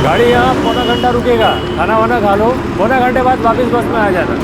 गाड़ी यहाँ पौना घंटा रुकेगा, खाना वाना खा लो, पौना घंटे बाद वापस बस में आ जाना।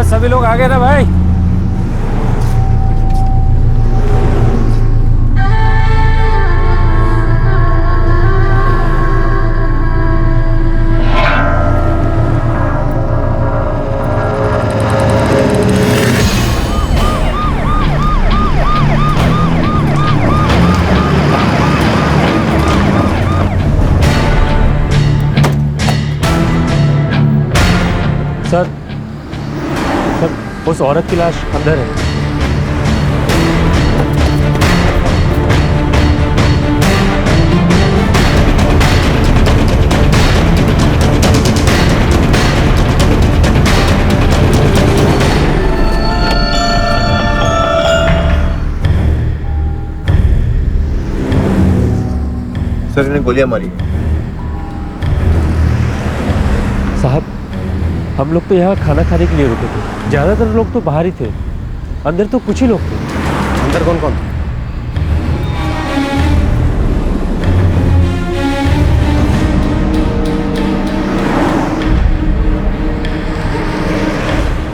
सभी लोग आ गए ना भाई? सर, उस औरत की लाश अंदर है। सर, इन्हें गोलियां मारी। साहब, हम लोग तो यहाँ खाना खाने के लिए रुके थे, ज्यादातर लोग तो बाहर ही थे, अंदर तो कुछ ही लोग थे। अंदर कौन कौन थे?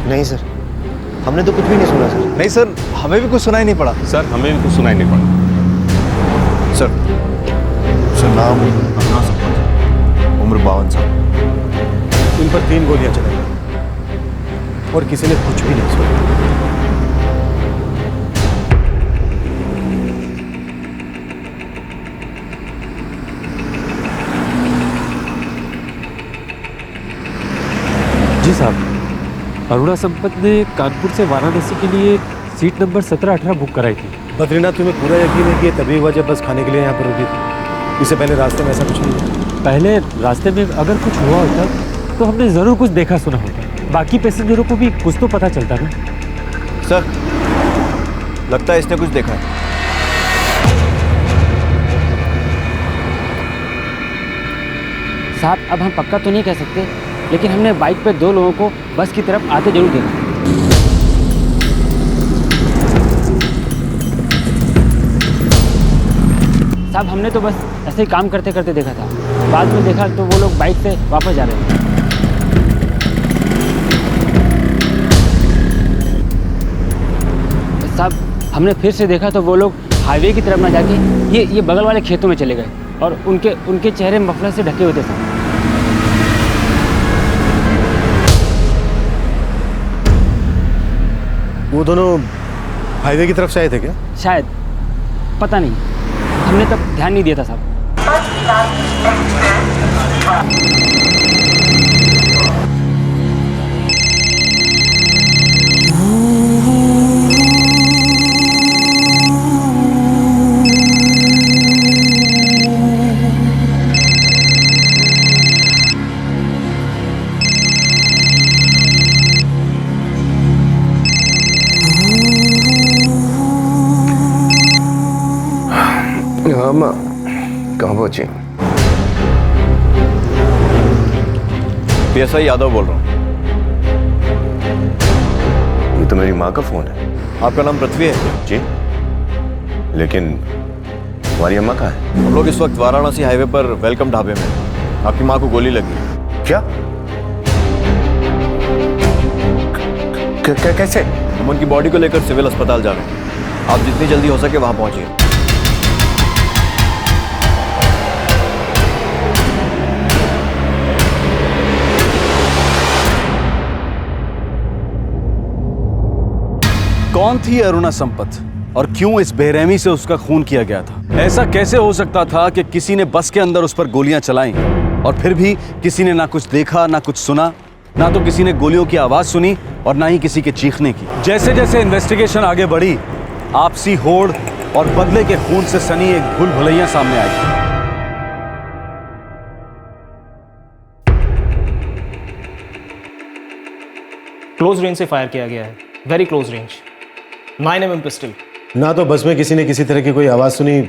नहीं सर, हमने तो कुछ भी नहीं सुना सर। नहीं सर, हमें भी कुछ सुनाई नहीं पड़ा। सर, हमें भी कुछ सुनाई नहीं पड़ा। सर, नाम अपना सरपंच, उम्र 52 साल। इन पर 3 गोलियां चलाई और किसी ने कुछ भी नहीं सुना। जी साहब, अरुणा संपत ने कानपुर से वाराणसी के लिए सीट नंबर 17-18 बुक कराई थी। बद्रीनाथ, तुम्हें पूरा यकीन है कि ये तभी वजह बस खाने के लिए यहाँ पर रुकी थी? इससे पहले रास्ते में ऐसा कुछ नहीं है? पहले रास्ते में अगर कुछ हुआ होता तो हमने जरूर कुछ देखा सुना होता, बाकी पैसेंजरों को भी कुछ तो पता चलता ना। सर, लगता है इसने कुछ देखा है। साहब, अब हम पक्का तो नहीं कह सकते, लेकिन हमने बाइक पे 2 लोगों को बस की तरफ आते जरूर देखा। साहब, हमने तो बस ऐसे ही काम करते करते देखा था, बाद में देखा तो वो लोग बाइक से वापस जा रहे थे। साहब, हमने फिर से देखा तो वो लोग हाईवे की तरफ ना जाके ये बगल वाले खेतों में चले गए और उनके चेहरे मफलर से ढके हुए थे साहब। वो दोनों हाईवे की तरफ से आए थे क्या? शायद, पता नहीं, हमने तब ध्यान नहीं दिया था साहब। हाँ माँ, कहाँ पहुंची? पीएसआई यादव बोल रहा हूँ। ये तो मेरी माँ का फोन है। आपका नाम पृथ्वी है? जी। लेकिन तुम्हारी अम्मा कहाँ है? हम लोग इस वक्त वाराणसी हाईवे पर वेलकम ढाबे में हैं। आपकी माँ को गोली लगी है। क्या? कैसे? हम उनकी बॉडी को लेकर सिविल अस्पताल जा रहे हैं। आप जितनी जल्दी हो सके वहां पहुंचिए। कौन थी अरुणा संपत और क्यों इस बेरहमी से उसका खून किया गया था? ऐसा कैसे हो सकता था कि किसी ने बस के अंदर उस पर गोलियां चलाई और फिर भी किसी ने ना कुछ देखा ना कुछ सुना, ना तो किसी ने गोलियों की आवाज सुनी और ना ही किसी के चीखने की। जैसे जैसे इन्वेस्टिगेशन आगे बढ़ी, आपसी होड़ और बदले के खून से सनी एक भूल भुलैया सामने आई। क्लोज रेंज से फायर किया गया है, very close range, 9mm pistol. ना तो बस में किसी ने किसी तरह की कोई आवाज़ सुनी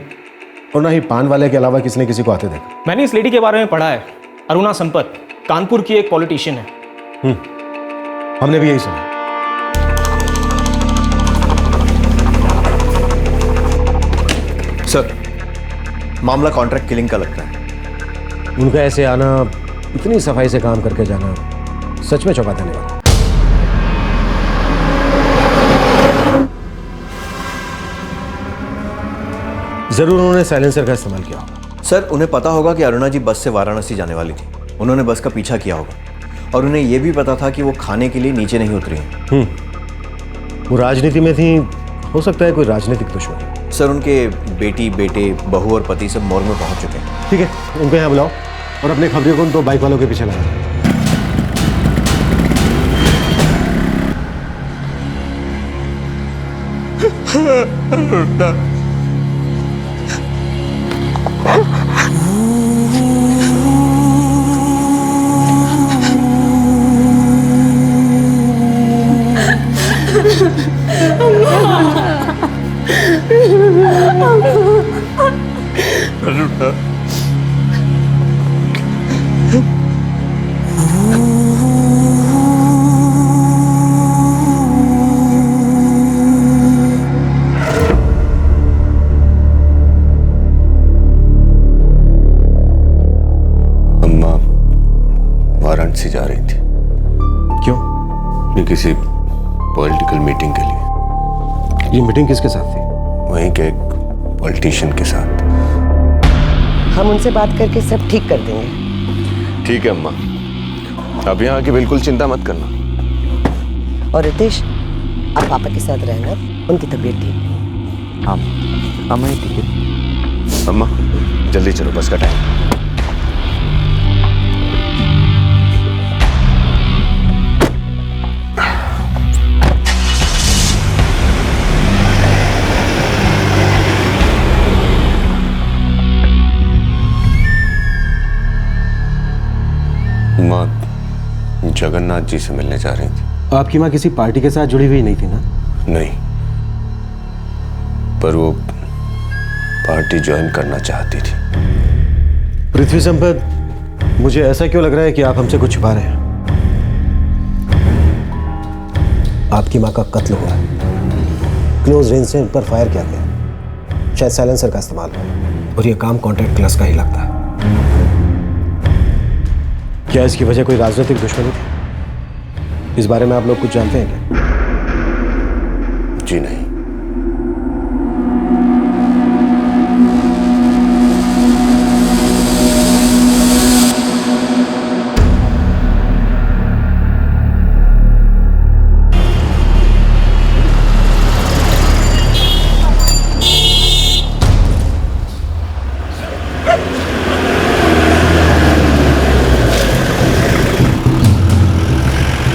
और ना ही पान वाले के अलावा किसी ने किसी को आते देखा। मैंने इस लेडी के बारे में पढ़ा है, अरुणा संपत, कानपुर की एक पॉलिटिशियन है। हमने भी यही सुना। सर, मामला कॉन्ट्रैक्ट किलिंग का लगता है। उनका ऐसे आना, इतनी सफाई से काम करके जाना सच में चौंका देने वाला। जरूर उन्होंने साइलेंसर का इस्तेमाल किया होगा। सर, उन्हें पता होगा कि अरुणा जी बस से वाराणसी जाने वाली थी। उन्होंने बस का पीछा किया होगा और उन्हें यह भी पता था कि वो खाने के लिए नीचे नहीं उतरी हैं। वो राजनीति में थी, हो सकता है कोई राजनीतिक दुश्मनी। सर, उनके बेटी, बेटे, बहू और पति सब मोर्ग में पहुंच चुके हैं। ठीक है, उनको यहाँ बुलाओ और अपने खबरियों को उन 2 बाइक वालों के पीछे लगाओ। अम्मा वाराणसी जा रही थी। क्यों? ये किसी पॉलिटिकल मीटिंग के लिए। ये मीटिंग किसके साथ थी? वहीं के एक पॉलिटिशियन के साथ। हम उनसे बात करके सब ठीक कर देंगे। ठीक है अम्मा, अब यहाँ की बिल्कुल चिंता मत करना। और रितेश, आप पापा के साथ रहना, उनकी तबीयत ठीक नहीं। हाँ, अम्मा ही ठीक है। अम्मा जल्दी चलो, बस का टाइम। माँ जगन्नाथ जी से मिलने जा रही थी। आपकी माँ किसी पार्टी के साथ जुड़ी हुई नहीं थी ना? नहीं, पर वो पार्टी ज्वाइन करना चाहती थी। पृथ्वी संपत, मुझे ऐसा क्यों लग रहा है कि आप हमसे कुछ छुपा रहे हैं? आपकी माँ का कत्ल हुआ है, क्लोज रेंज से उन पर फायर किया गया, शायद साइलेंसर का इस्तेमाल हो, और यह काम कॉन्ट्रैक्ट क्लास का ही लगता है। क्या इसकी वजह कोई राजनीतिक दुश्मनी थी? इस बारे में आप लोग कुछ जानते हैं क्या? जी नहीं।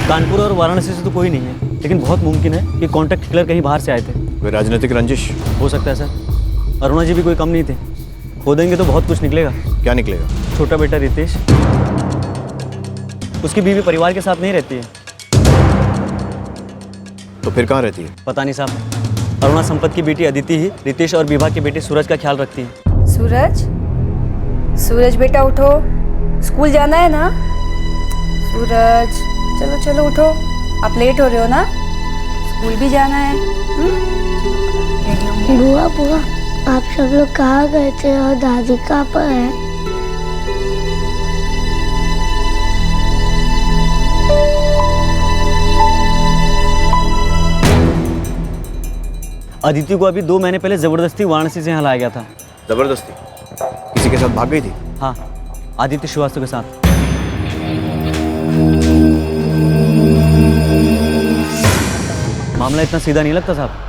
कानपुर और वाराणसी से तो कोई नहीं है, लेकिन बहुत मुमकिन है कि कॉन्ट्रैक्ट किलर कहीं बाहर से आए थे। कोई राजनीतिक रंजिश हो सकता है सर। अरुणा जी भी कोई कम नहीं थे। खोदेंगे तो बहुत कुछ निकलेगा। क्या निकलेगा? छोटा बेटा रितेश, उसकी बीवी परिवार के साथ नहीं रहती है। तो फिर कहाँ रहती है? पता नहीं साहब। अरुणा संपत की बेटी अदिति ही रितेश और विभा के बेटे सूरज का ख्याल रखती है। सूरज, सूरज बेटा उठो, स्कूल जाना है ना? सूरज, चलो चलो उठो, आप लेट हो रहे हो ना, स्कूल भी जाना है। बुआ बुआ आप सब लोग कहाँ गए थे और दादी कहाँ पर है? अदिति को अभी 2 महीने पहले जबरदस्ती वाराणसी से यहाँ लाया गया था। जबरदस्ती? किसी के साथ भाग गई थी? हाँ, आदित्य श्रीवास्तव के साथ। मामला इतना सीधा नहीं लगता साहब।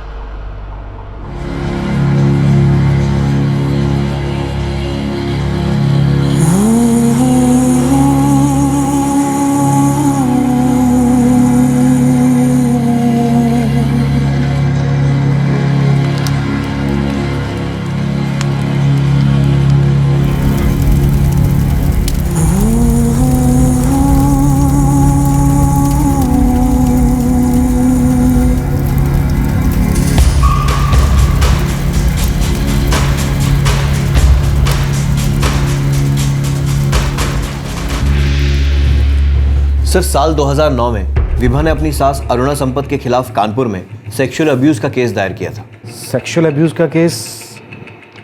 सर, साल 2009 में विभा ने अपनी सास अरुणा संपत के खिलाफ कानपुर में सेक्सुअल अब्यूज का केस दायर किया था। सेक्सुअल अब्यूज का केस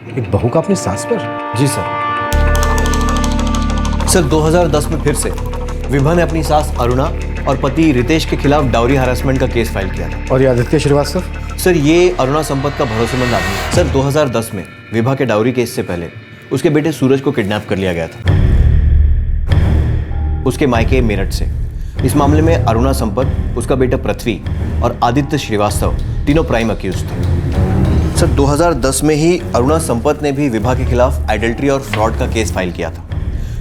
एक बहू का अपनी सास पर? जी सर। सर, 2010 में फिर से विभा ने अपनी सास अरुणा और पति रितेश के खिलाफ डाउरी हरासमेंट का केस फाइल किया था। और ये आदित्य श्रीवास्तव? सर, ये अरुणा संपत का भरोसेमंद आदमी है। सर, 2010 में विभा के डाउरी केस से पहले उसके बेटे सूरज को किडनैप कर लिया गया था उसके मायके मेरठ से। इस मामले में अरुणा संपत, उसका बेटा पृथ्वी और आदित्य श्रीवास्तव तीनों प्राइम अक्यूज थे। सर, 2010 में ही अरुणा संपत ने भी विभा के खिलाफ एडल्ट्री और फ्रॉड का केस फाइल किया था,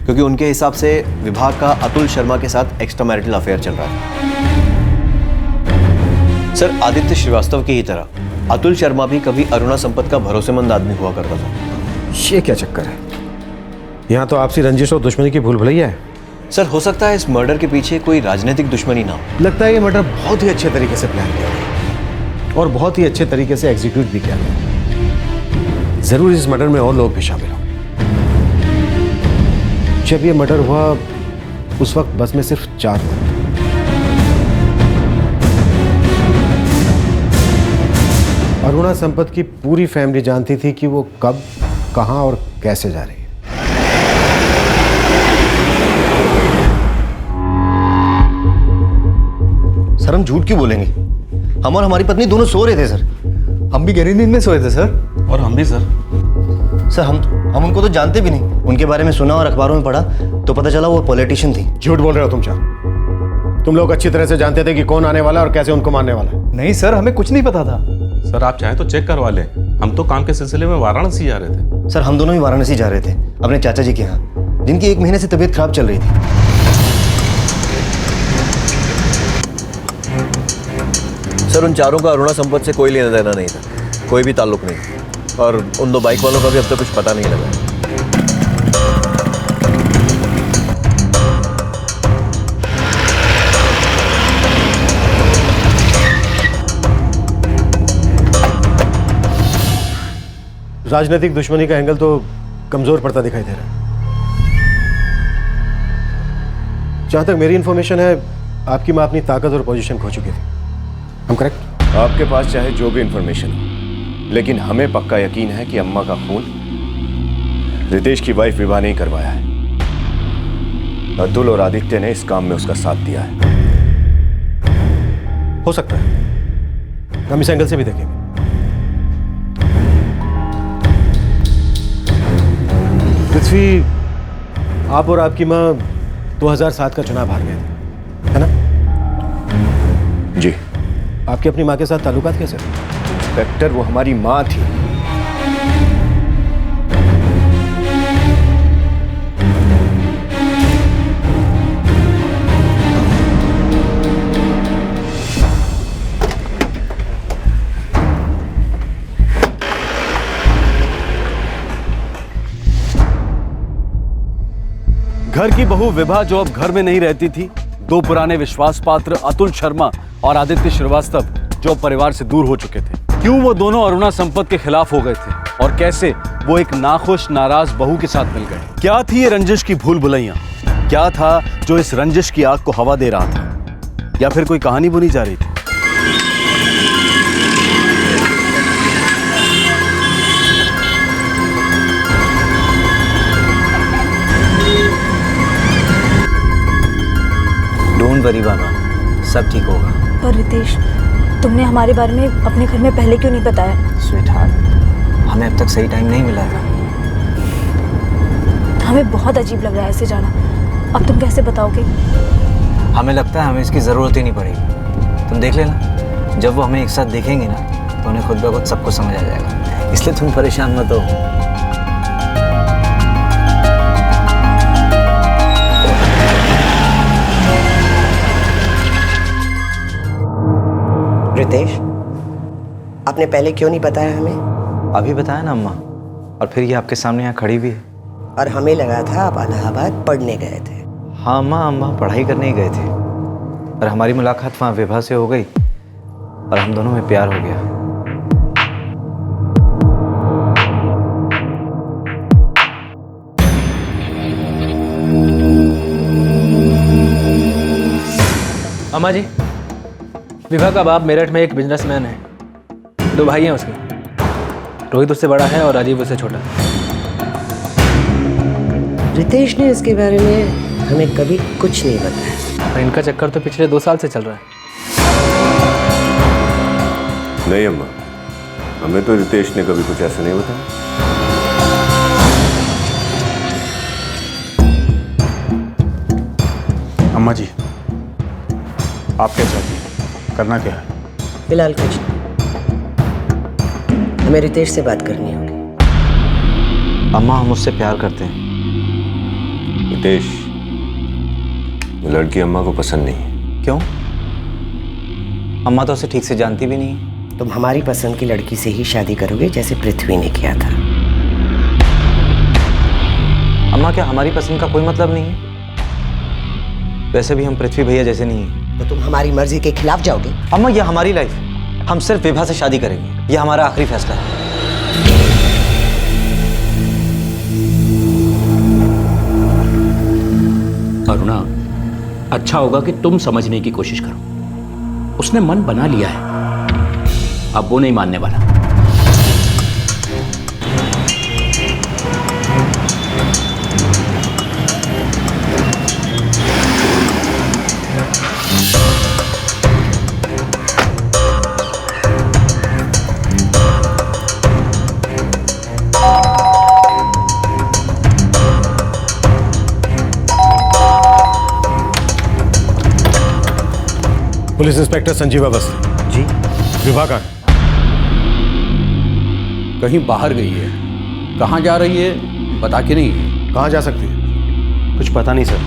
क्योंकि उनके हिसाब से विभा का अतुल शर्मा के साथ एक्स्ट्रा मैरिटल अफेयर चल रहा था। सर, आदित्य श्रीवास्तव की ही तरह अतुल शर्मा भी कभी अरुणा संपत का भरोसेमंद आदमी हुआ करता था। ये क्या चक्कर है? यहाँ तो आपसी रंजिश और दुश्मनी की भूल भुलैया है। सर, हो सकता है इस मर्डर के पीछे कोई राजनीतिक दुश्मनी ना हो। लगता है ये मर्डर बहुत ही अच्छे तरीके से प्लान किया गया और बहुत ही अच्छे तरीके से एग्जीक्यूट भी किया गया। जरूर इस मर्डर में और लोग भी शामिल हो। जब ये मर्डर हुआ उस वक्त बस में सिर्फ 4 थे। अरुणा संपत की पूरी फैमिली जानती थी कि वो कब, कहां और कैसे जा रही है। सर, हम झूठ क्यों बोलेंगे? हम और हमारी पत्नी दोनों सो रहे थे सर। हम भी गहरी नींद में सोए थे सर। और हम भी सर। सर, हम उनको तो जानते भी नहीं। उनके बारे में सुना और अखबारों में पढ़ा तो पता चला वो पॉलिटिशियन थी। झूठ बोल रहे हो तुम चार। तुम लोग अच्छी तरह से जानते थे कि कौन आने वाला और कैसे उनको मारने वाला है। नहीं सर, हमें कुछ नहीं पता था। सर, आप चाहें तो चेक करवा लें। हम तो काम के सिलसिले में वाराणसी जा रहे थे। सर, हम दोनों ही वाराणसी जा रहे थे अपने चाचा जी के यहाँ, जिनकी 1 महीने से तबीयत खराब चल रही थी। सर, उन चारों का अरुणा संपत से कोई लेना देना नहीं था, कोई भी ताल्लुक नहीं। और उन 2 बाइक वालों का भी अब तक कुछ पता नहीं लगा। राजनीतिक दुश्मनी का एंगल तो कमजोर पड़ता दिखाई दे रहा है। जहां तक मेरी इंफॉर्मेशन है, आपकी मां अपनी ताकत और पोजीशन खो चुकी थी। हम करेक्ट? आपके पास चाहे जो भी इंफॉर्मेशन हो, लेकिन हमें पक्का यकीन है कि अम्मा का खून रितेश की वाइफ विभा ने ही करवाया है। अतुल और आदित्य ने इस काम में उसका साथ दिया है। हो सकता है, हम इस एंगल से भी देखेंगे। पृथ्वी, आप और आपकी मां 2007 का चुनाव हार गए थे, है ना? जी। आपकी अपनी मां के साथ ताल्लुकात कैसे? इंस्पेक्टर, वो हमारी मां थी। घर की बहू विभा जो अब घर में नहीं रहती थी, 2 पुराने विश्वास पात्र अतुल शर्मा और आदित्य श्रीवास्तव जो परिवार से दूर हो चुके थे, क्यों वो दोनों अरुणा संपत के खिलाफ हो गए थे और कैसे वो एक नाखुश नाराज बहू के साथ मिल गए? क्या थी ये रंजिश की भूल भुलैयां? क्या था जो इस रंजिश की आग को हवा दे रहा था? या फिर कोई कहानी बुनी जा रही थी? वरी बाबा, सब ठीक होगा। पर रितेश, तुमने हमारे बारे में अपने घर में पहले क्यों नहीं बताया? स्वीटहार्ट, हमें अब तक सही टाइम नहीं मिला था। हमें बहुत अजीब लग रहा है ऐसे जाना। अब तुम कैसे बताओगे? हमें लगता है हमें इसकी ज़रूरत ही नहीं पड़ेगी। तुम देख लेना, जब वो हमें एक साथ देखेंगे ना तो उन्हें खुद ब खुद सब कुछ समझ आ जाएगा। इसलिए तुम परेशान मत हो। रितेश, आपने पहले क्यों नहीं बताया हमें? अभी बताया ना अम्मा, और फिर ये आपके सामने यहाँ खड़ी भी है। और हमें लगा था आप इलाहाबाद पढ़ने गए थे। हाँ अम्मा, अम्मा पढ़ाई करने ही गए थे, और हमारी मुलाकात वहाँ विभा से हो गई और हम दोनों में प्यार हो गया। अम्मा जी, विभा का बाप मेरठ में एक बिजनेसमैन है। 2 भाई हैं उसके, रोहित उससे बड़ा है और राजीव उससे छोटा। रितेश ने इसके बारे में हमें कभी कुछ नहीं बताया। और इनका चक्कर तो पिछले 2 साल से चल रहा है। नहीं अम्मा, हमें तो रितेश ने कभी कुछ ऐसा नहीं बताया। अम्मा जी, आप क्या चाहती हैं? करना क्या है? फिलहाल कुछ नहीं, हमें रितेश से बात करनी होगी। अम्मा, हम उससे प्यार करते हैं। रितेश, वो लड़की अम्मा को पसंद नहीं है। क्यों? अम्मा तो उसे ठीक से जानती भी नहीं है। तुम हमारी पसंद की लड़की से ही शादी करोगे जैसे पृथ्वी ने किया था। अम्मा, क्या हमारी पसंद का कोई मतलब नहीं है? वैसे भी हम पृथ्वी भैया जैसे नहीं हैं। तो तुम हमारी मर्जी के खिलाफ जाओगे? अम्मा, ये हमारी लाइफ है, हम सिर्फ विभा से शादी करेंगे, ये हमारा आखिरी फैसला है। अरुणा, अच्छा होगा कि तुम समझने की कोशिश करो। उसने मन बना लिया है, अब वो नहीं मानने वाला। Police inspector Sanjeev Awasthi. जी। विभा का कहीं बाहर गई है। कहाँ जा रही है बता के नहीं। कहाँ जा सकती है? कुछ पता नहीं सर,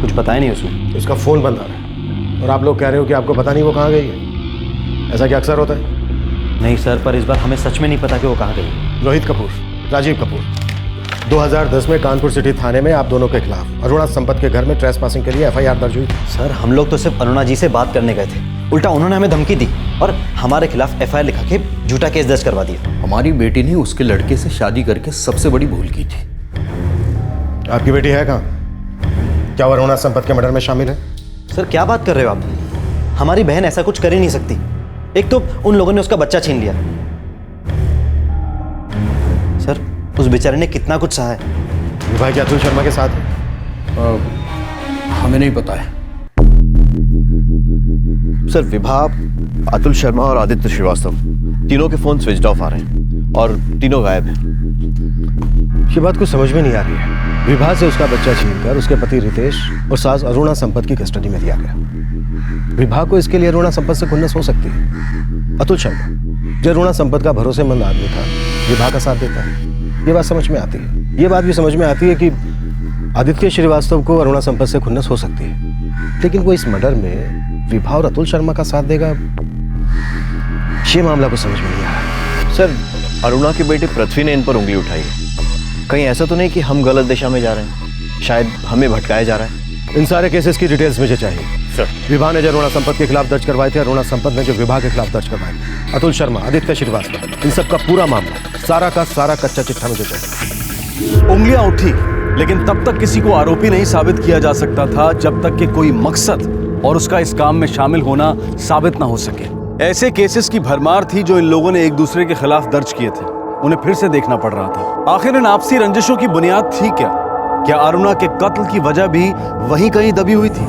कुछ बताया नहीं उसने। उसका फ़ोन बंद आ रहा है और आप लोग कह रहे हो कि आपको पता नहीं वो कहाँ गई है। ऐसा क्या अक्सर होता है? नहीं सर, पर इस बार हमें सच में नहीं पता कि वो कहाँ गई। रोहित कपूर, राजीव कपूर, 2010 में कानपुर सिटी थाने में आप दोनों के खिलाफ अरुणा संपत के घर में ट्रेसपासिंग के लिए FIR दर्ज हुई। सर, हम लोग तो सिर्फ अरुणा जी से बात करने गए थे, उल्टा उन्होंने हमें धमकी दी और हमारे खिलाफ FIR लिखा के झूठा केस दर्ज करवा दिया। हमारी बेटी ने उसके लड़के से शादी करके सबसे बड़ी भूल की थी। आपकी बेटी है कहाँ? क्या वो अरुणा संपत के मर्डर में शामिल है? सर, क्या बात कर रहे हो आप? हमारी बहन ऐसा कुछ कर ही नहीं सकती। एक तो उन लोगों ने उसका बच्चा छीन लिया। सर, उस बेचारे ने कितना कुछ सहा है। विभा क्या अतुल शर्मा के साथ है? हमें नहीं पता है सर। विभा, अतुल शर्मा और आदित्य श्रीवास्तव तीनों के फोन स्विच ऑफ आ रहे हैं और तीनों गायब हैं। ये बात कुछ समझ में नहीं आ रही है। विभा से उसका बच्चा छीनकर उसके पति रितेश और सास अरुणा संपत की कस्टडी में दिया गया। विभा को इसके लिए अरुणा संपत से खुन्नस हो सकती है। अतुल शर्मा, जो अरुणा संपत का भरोसेमंद आदमी था, विभा का साथ देता है। ये बात समझ में आती है। ये बात भी समझ में आती है कि आदित्य श्रीवास्तव को अरुणा संपत से खुन्नस हो सकती है, लेकिन वो इस मर्डर में विभा और अतुल शर्मा का साथ देगा, ये मामला को समझ में नहीं आ रहा। सर, अरुणा की बेटी पृथ्वी ने इन पर उंगली उठाई है। कहीं ऐसा तो नहीं कि हम गलत दिशा में जा रहे हैं? शायद हमें भटकाया जा रहा है। इन सारे केसेस की डिटेल्स मुझे चाहिए सर। विभा ने जो अरुणा संपत के खिलाफ दर्ज करवाए थे, अरुणा संपत ने जो विभा के खिलाफ दर्ज करवाए, अतुल शर्मा, आदित्य श्रीवास्तव, इन सब का पूरा मामला, सारा का सारा कच्चा चिट्ठा मुझे चाहिए। उंगलियां उठी, लेकिन तब तक किसी को आरोपी नहीं साबित किया जा सकता था जब तक कि कोई मकसद और उसका इस काम में शामिल होना साबित ना हो सके। ऐसे केसेस की भरमार थी जो इन लोगों ने एक दूसरे के खिलाफ दर्ज किए थे, उन्हें फिर से देखना पड़ रहा था। आखिर इन आपसी रंजिशों की बुनियाद थी क्या? क्या अरुणा के कत्ल की वजह भी वहीं कहीं दबी हुई थी?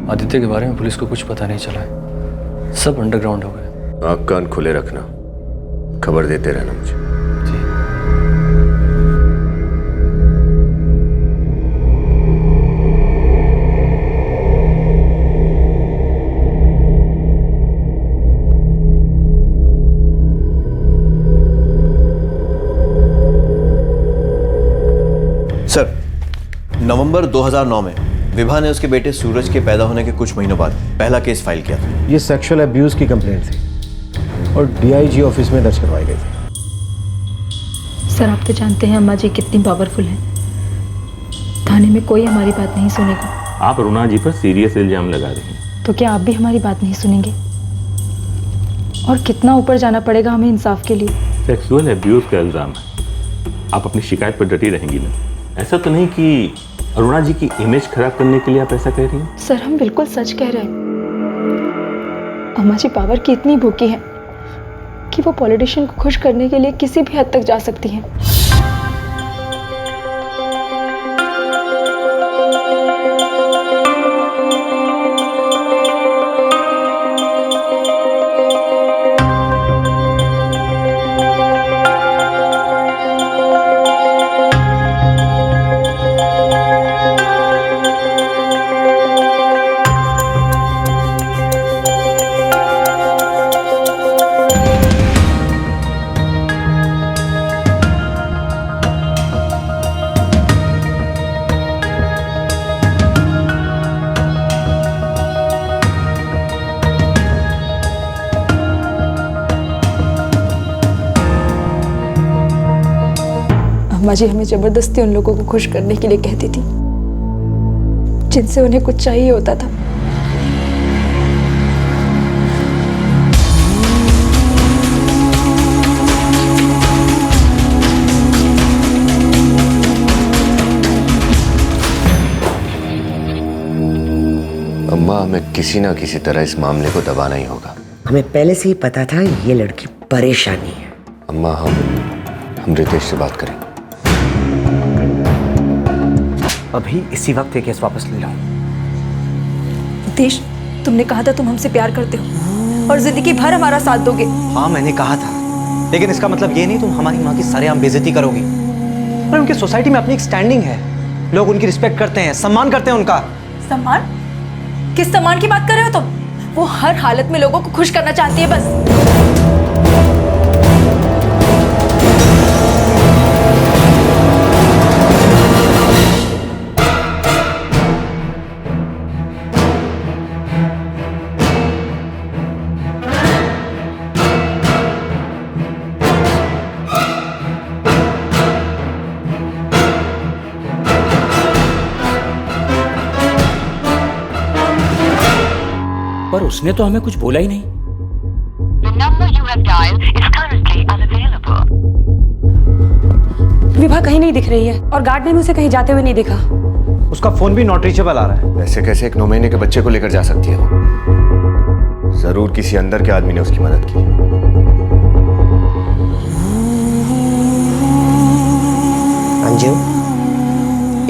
आदित्य के बारे में पुलिस को कुछ पता नहीं चला है, सब अंडरग्राउंड हो गए। आँख कान खुले रखना, खबर देते रहना मुझे। सर, नवंबर 2009 में विभा ने उसके बेटे सूरज के पैदा होने के कुछ महीनों बाद पहला केस फाइल किया था। ये सेक्सुअल अब्यूज की कंप्लेंट थी और डीआईजी ऑफिस में दर्ज करवाई गई थी। सर, आप तो जानते हैं अम्मा जी कितनी पावरफुल हैं। थाने में कोई हमारी बात नहीं सुनेगा। आप अरुणा जी पर सीरियस इल्जाम लगा रही हैं। तो क्या आप भी हमारी बात नहीं सुनेंगे? और कितना ऊपर जाना पड़ेगा हमें इंसाफ के लिए? सेक्सुअल अब्यूज का इल्जाम है, आप अपनी शिकायत पर डटी रहेंगी ना? ऐसा तो नहीं कि अरुणा जी की इमेज खराब करने के लिए आप ऐसा कह रही हैं? सर, हम बिल्कुल सच कह रहे हैं। अम्मा जी पावर की इतनी भूखी हैं कि वो पॉलिटिशियन को खुश करने के लिए किसी भी हद तक जा सकती हैं। अम्मा जी हमें जबरदस्ती उन लोगों को खुश करने के लिए कहती थी जिनसे उन्हें कुछ चाहिए होता था। अम्मा, हमें किसी ना किसी तरह इस मामले को दबाना ही होगा। हमें पहले से ही पता था ये लड़की परेशानी है। अम्मा, हम रितेश से बात करें। अभी इसी वक्त ये केस वापस ले लो। रितेश, तुमने कहा था तुम हमसे प्यार करते हो और जिंदगी भर हमारा साथ दोगे। हाँ, मैंने कहा था, लेकिन इसका मतलब ये नहीं तुम हमारी माँ की सरेआम बेइज्जती करोगी। और उनकी सोसाइटी में अपनी एक स्टैंडिंग है, लोग उनकी रिस्पेक्ट करते हैं, सम्मान करते हैं उनका। सम्मान? किस सम्मान की बात कर रहे हो तुम? वो हर हालत में लोगों को खुश करना चाहती है बस। पर उसने तो हमें कुछ बोला ही नहीं। विभा कहीं नहीं दिख रही है और गार्ड ने भी उसे कहीं जाते हुए नहीं देखा। उसका फोन भी नॉट रीचेबल आ रहा है। ऐसे कैसे एक 9 महीने के बच्चे को लेकर जा सकती है वो? जरूर किसी अंदर के आदमी ने उसकी मदद की। अंजू,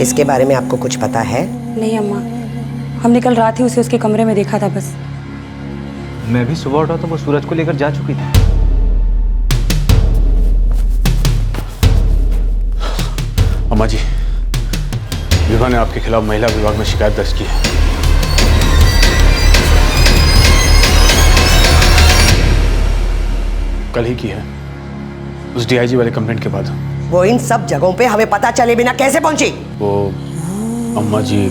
इसके बारे में आपको कुछ पता है? नहीं अम्मा, हमने कल रात ही उसे उसके कमरे में देखा था बस। मैं भी सुबह उठा तो वो सूरज को लेकर जा चुकी थी। अम्मा जी, विभा ने आपके खिलाफ महिला विभाग में शिकायत दर्ज की है। कल ही की है, उस डीआईजी वाले कंप्लेंट के बाद। वो इन सब जगहों पे हमें पता चले बिना कैसे पहुंची? वो अम्मा जी,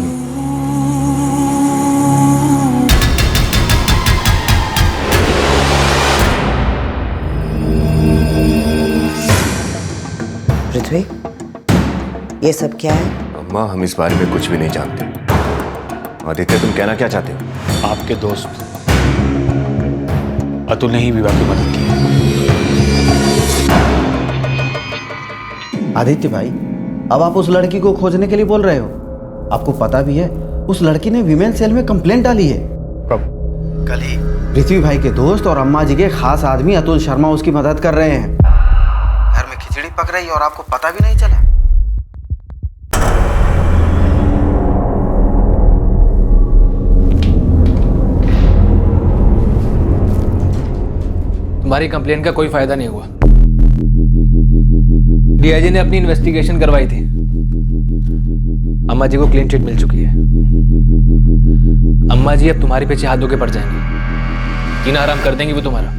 पृथ्वी, ये सब क्या है? अम्मा, हम इस बारे में कुछ भी नहीं जानते। आदित्य, तुम कहना क्या चाहते हो? आपके दोस्त अतुल ने ही विवाह की मदद की है। आदित्य भाई, अब आप उस लड़की को खोजने के लिए बोल रहे हो? आपको पता भी है उस लड़की ने विमेन सेल में कंप्लेंट डाली है। कब? कल ही। पृथ्वी भाई के दोस्त और अम्मा जी के खास आदमी अतुल शर्मा उसकी मदद कर रहे हैं। घर में खिचड़ी पक रही और आपको पता भी नहीं चला। तुम्हारी कंप्लेंट का कोई फायदा नहीं हुआ। डीआईजी ने अपनी इन्वेस्टिगेशन करवाई थी। अम्मा जी को क्लीन चिट मिल चुकी है। अम्मा जी अब तुम्हारे पीछे हाथ धो के पड़ जाएंगी। जीना आराम कर देंगी वो तुम्हारा।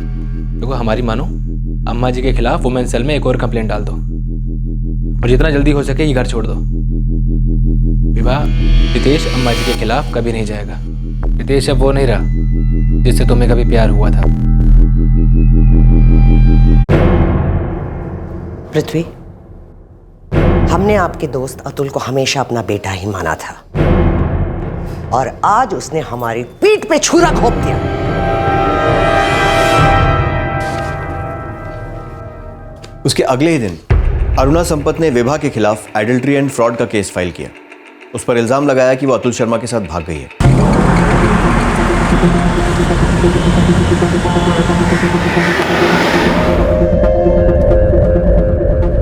देखो हमारी मानो, अम्मा जी के खिलाफ वुमेन सेल में एक और कंप्लेंट डाल दो और जितना जल्दी हो सके ये घर छोड़ दो। विवाह, रितेश अम्मा जी के खिलाफ कभी नहीं जाएगा। रितेश अब वो नहीं रहा जिससे तुम्हें कभी प्यार हुआ था। पृथ्वी, हमने आपके दोस्त अतुल को हमेशा अपना बेटा ही माना था और आज उसने हमारी पीठ पे छुरा घोंप दिया। उसके अगले ही दिन अरुणा संपत ने विभा के खिलाफ एडल्ट्री एंड फ्रॉड का केस फाइल किया। उस पर इल्जाम लगाया कि वो अतुल शर्मा के साथ भाग गई है।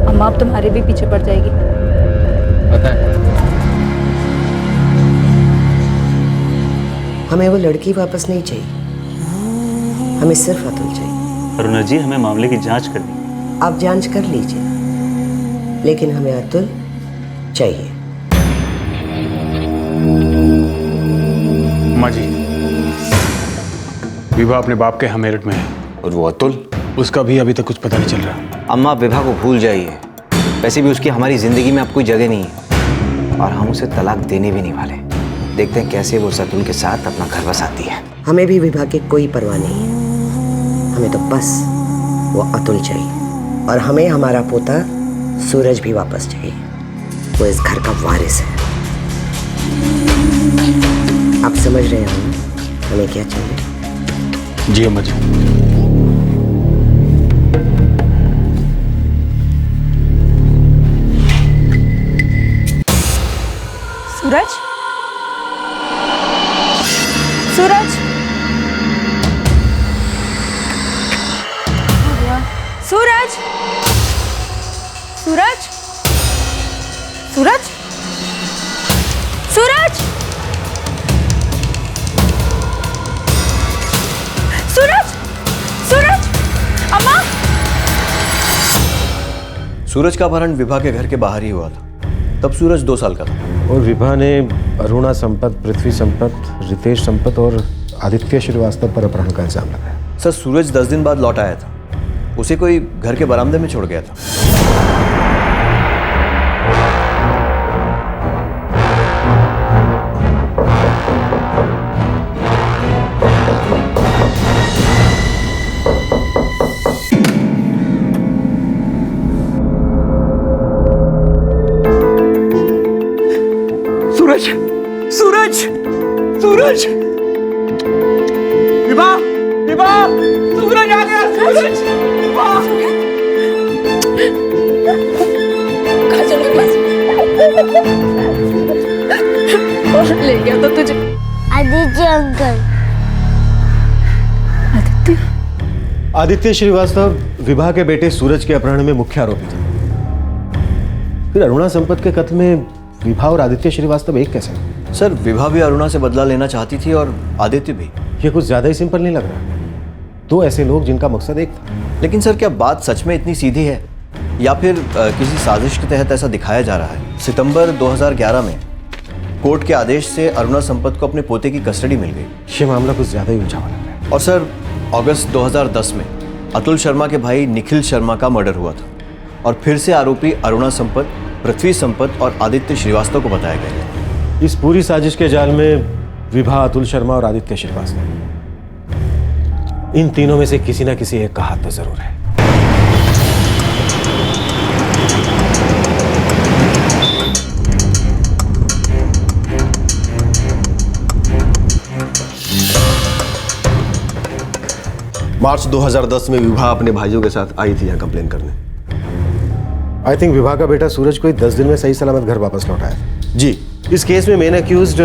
अम्मा अब तुम्हारे भी पीछे पड़ जाएगी। पता है। हमें वो लड़की वापस नहीं चाहिए, हमें सिर्फ अतुल चाहिए। अरुणा जी, हमें मामले की जांच करनी। आप जांच कर लीजिए, लेकिन हमें अतुल चाहिए। अम्मा जी, विभा अपने बाप के यहाँ मेरठ में है। और वो अतुल? उसका भी अभी तक कुछ पता नहीं चल रहा। अम्मा, आप विभा को भूल जाइए। वैसे भी उसकी हमारी जिंदगी में अब कोई जगह नहीं है और हम उसे तलाक देने भी नहीं वाले। देखते हैं कैसे वो अतुल के साथ अपना घर बसाती है। हमें भी विभा की कोई परवाह नहीं है, हमें तो बस वो अतुल चाहिए और हमें हमारा पोता सूरज भी वापस चाहिए। वो इस घर का वारिस है। आप समझ रहे हो ना हमें क्या चाहिए? जी अम्मा जी। सूरज, सूरज, सूरज, सूरज, सूरज, सूरज, सूरज, सूरज, अम्मा। सूरज का अपहरण विभा के घर के बाहर ही हुआ था। तब सूरज 2 साल का था और विभा ने अरुणा संपत, पृथ्वी संपत, रितेश संपत और आदित्य श्रीवास्तव पर अपहरण का इल्जाम लगाया। सर, सूरज 10 दिन बाद लौट आया था। उसे कोई घर के बरामदे में छोड़ गया था। सूरज, सूरज, सूरज, विभा, विभा, सूरज आ गया। सूरज, विभा। कौन ले गया था तुझे? आदित्य अंकल। आदित्य श्रीवास्तव विभा के बेटे सूरज के अपहरण में मुख्य आरोपी थे। फिर अरुणा संपत के कत्ल में विभा और आदित्य श्रीवास्तव एक कैसे? सर, विभा भी अरुणा से बदला लेना चाहती थी और आदित्य भी। ये कुछ ज्यादा ही सिंपल नहीं लग रहा? 2 ऐसे लोग जिनका मकसद एक था। लेकिन सर, क्या बात सच में इतनी सीधी है या फिर किसी साजिश के तहत ऐसा दिखाया जा रहा है? सितंबर 2011 में कोर्ट के आदेश से अरुणा संपत को अपने पोते की कस्टडी मिल गई। ये मामला कुछ ज्यादा ही उलझा हुआ लग रहा है। और सर, अगस्त 2010 में अतुल शर्मा के भाई निखिल शर्मा का मर्डर हुआ था और फिर से आरोपी अरुणा संपत, पृथ्वी संपत और आदित्य श्रीवास्तव को बताया गया। इस पूरी साजिश के जाल में विभा, अतुल शर्मा और आदित्य श्रीवास्तव, इन तीनों में से किसी ना किसी एक का हाथ तो जरूर है। मार्च 2010 में विभा अपने भाइयों के साथ आई थी यहाँ कंप्लेन करने। आई थिंक विभा का बेटा सूरज को 10 दिन में सही सलामत घर वापस लौटाया। जी। इस केस में मेन अक्यूज्ड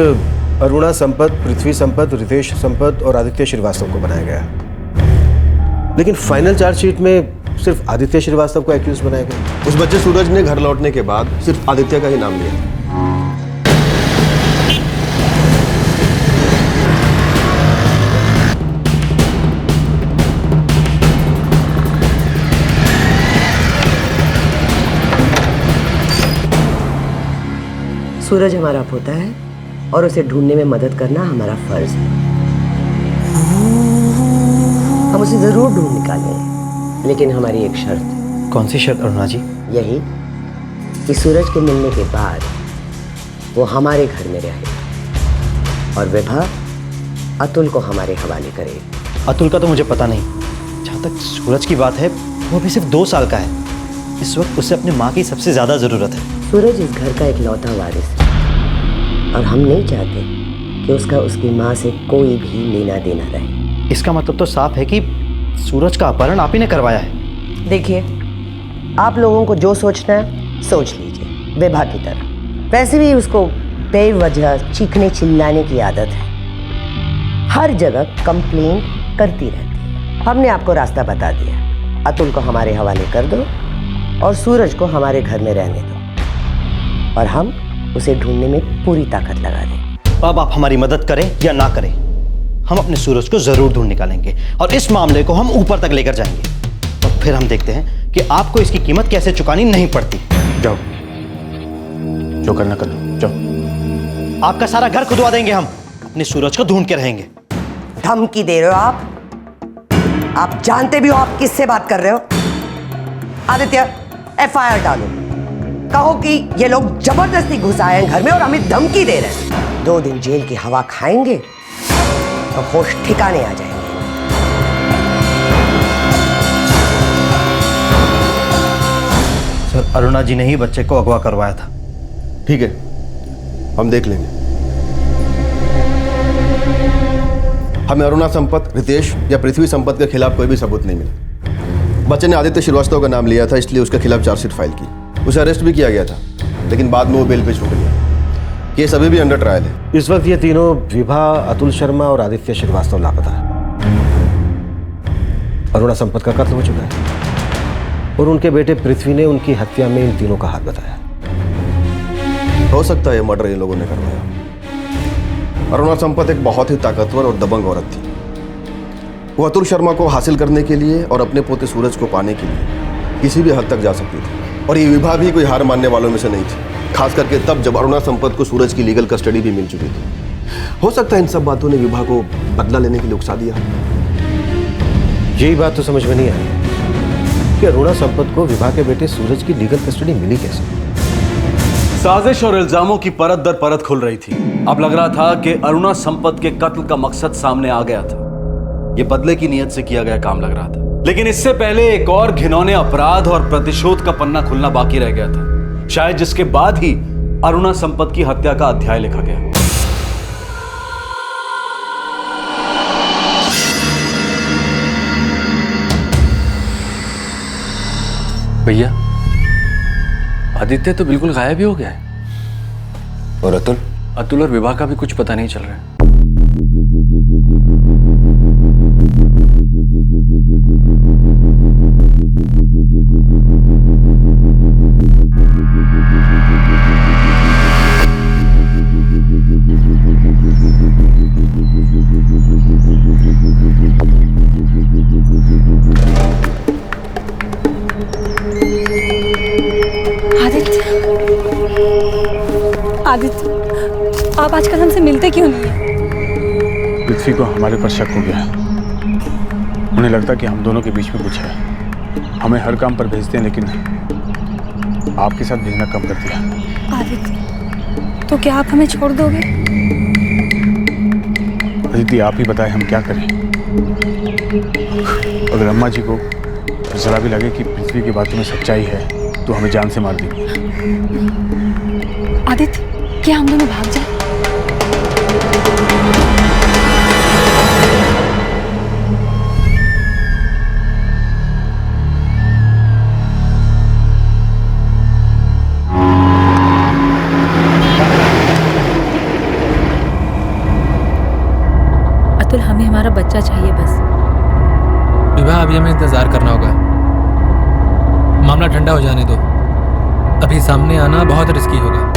अरुणा संपत, पृथ्वी संपत, रितेश संपत और आदित्य श्रीवास्तव को बनाया गया, लेकिन फाइनल चार्जशीट में सिर्फ आदित्य श्रीवास्तव को अक्यूज बनाया गया। उस बच्चे सूरज ने घर लौटने के बाद सिर्फ आदित्य का ही नाम लिया। सूरज हमारा पोता है और उसे ढूंढने में मदद करना हमारा फर्ज है। हम उसे जरूर ढूंढ निकालेंगे, लेकिन हमारी एक शर्त है। कौन सी शर्त अरुणा जी? यही कि सूरज के मिलने के बाद वो हमारे घर में रहेगा और विभा अतुल को हमारे हवाले करेगी। अतुल का तो मुझे पता नहीं। जहाँ तक सूरज की बात है, वो अभी सिर्फ 2 साल का है। इस वक्त उसे अपनी माँ की सबसे ज्यादा जरूरत है। सूरज इस घर का इकलौता वारिस है और हम नहीं चाहते कि उसका उसकी माँ से कोई भी लेना देना रहे। इसका मतलब तो साफ है कि सूरज का अपहरण आप ही ने करवाया है। देखिए, आप लोगों को जो सोचना है सोच लीजिए, विभा की तरह। वैसे भी उसको बेवजह चीखने चिल्लाने की आदत है, हर जगह कंप्लेन करती रहती है। हमने आपको रास्ता बता दिया, अतुल को हमारे हवाले कर दो और सूरज को हमारे घर में रहने दो और हम उसे ढूंढने में पूरी ताकत लगा दें। अब आप हमारी मदद करें या ना करें, हम अपने सूरज को जरूर ढूंढ निकालेंगे और इस मामले को हम ऊपर तक लेकर जाएंगे और फिर हम देखते हैं कि आपको इसकी कीमत कैसे चुकानी नहीं पड़ती। जाओ, जो करना कर लो, जाओ। आपका सारा घर खुदवा देंगे, हम अपने सूरज को ढूंढ के रहेंगे। धमकी दे रहे हो आप? आप जानते भी हो आप किससे बात कर रहे हो? आदित्य, FIR डालो, कहो कि ये लोग जबरदस्ती घुस आए हैं घर में और हमें धमकी दे रहे हैं। 2 दिन जेल की हवा खाएंगे तो होश ठिकाने आ जाएंगे। सर, अरुणा जी ने ही बच्चे को अगवा करवाया था। ठीक है, हम देख लेंगे। हमें अरुणा संपत, रितेश या पृथ्वी संपत के खिलाफ कोई भी सबूत नहीं मिला। बच्चे ने आदित्य श्रीवास्तव का नाम लिया था, इसलिए उसके खिलाफ चार्जशीट फाइल की। उसे अरेस्ट भी किया गया था, लेकिन बाद में वो बेल पे छूट गया। केस अभी भी अंडर ट्रायल है। इस वक्त ये तीनों विभा, अतुल शर्मा और आदित्य श्रीवास्तव लापता है। अरुणा संपत का कत्ल हो चुका है और उनके बेटे पृथ्वी ने उनकी हत्या में इन तीनों का हाथ बताया। हो सकता है ये मर्डर इन लोगों ने करवाया। अरुणा संपत एक बहुत ही ताकतवर और दबंग औरत थी। वो अतुल शर्मा को हासिल करने के लिए और अपने पोते सूरज को पाने के लिए किसी भी हद तक जा सकती थी और ये विभा भी कोई हार मानने वालों में से नहीं थी, खास करके तब जब अरुणा संपत को सूरज की लीगल कस्टडी भी मिल चुकी थी। हो सकता है इन सब बातों ने विभा को बदला लेने के लिए उकसा दिया। यही बात तो समझ में नहीं आई कि अरुणा संपत को विभा के बेटे सूरज की लीगल कस्टडी मिली कैसे। साजिश और इल्जामों की परत दर परत खुल रही थी। अब लग रहा था कि अरुणा संपत के कत्ल का मकसद सामने आ गया था। यह बदले की नीयत से किया गया काम लग रहा था, लेकिन इससे पहले एक और घिनौने अपराध और प्रतिशोध का पन्ना खुलना बाकी रह गया था, शायद जिसके बाद ही अरुणा संपत की हत्या का अध्याय लिखा गया। भैया, आदित्य तो बिल्कुल गायब ही हो गया है। और अतुल? अतुल और विभा का भी कुछ पता नहीं चल रहा है। आदित्य, आप आजकल हमसे मिलते क्यों नहीं हैं? पृथ्वी को हमारे पर शक हो गया है। उन्हें लगता कि हम दोनों के बीच में कुछ है। हमें हर काम पर भेजते हैं, लेकिन आपके साथ भेजना कम कर दिया। आदित्य, तो क्या आप हमें छोड़ दोगे? अदिति, आप ही बताएं हम क्या करें। अगर अम्मा जी को जरा भी लगे कि पृथ्वी की बातों में सच्चाई है तो हमें जान से मार देंगे। आदित्य, क्या हम दोनों भाग जाएं? अतुल, हमें हमारा बच्चा चाहिए बस। विवाह अभी हमें इंतजार करना होगा। मामला ठंडा हो जाने दो। अभी सामने आना बहुत रिस्की होगा।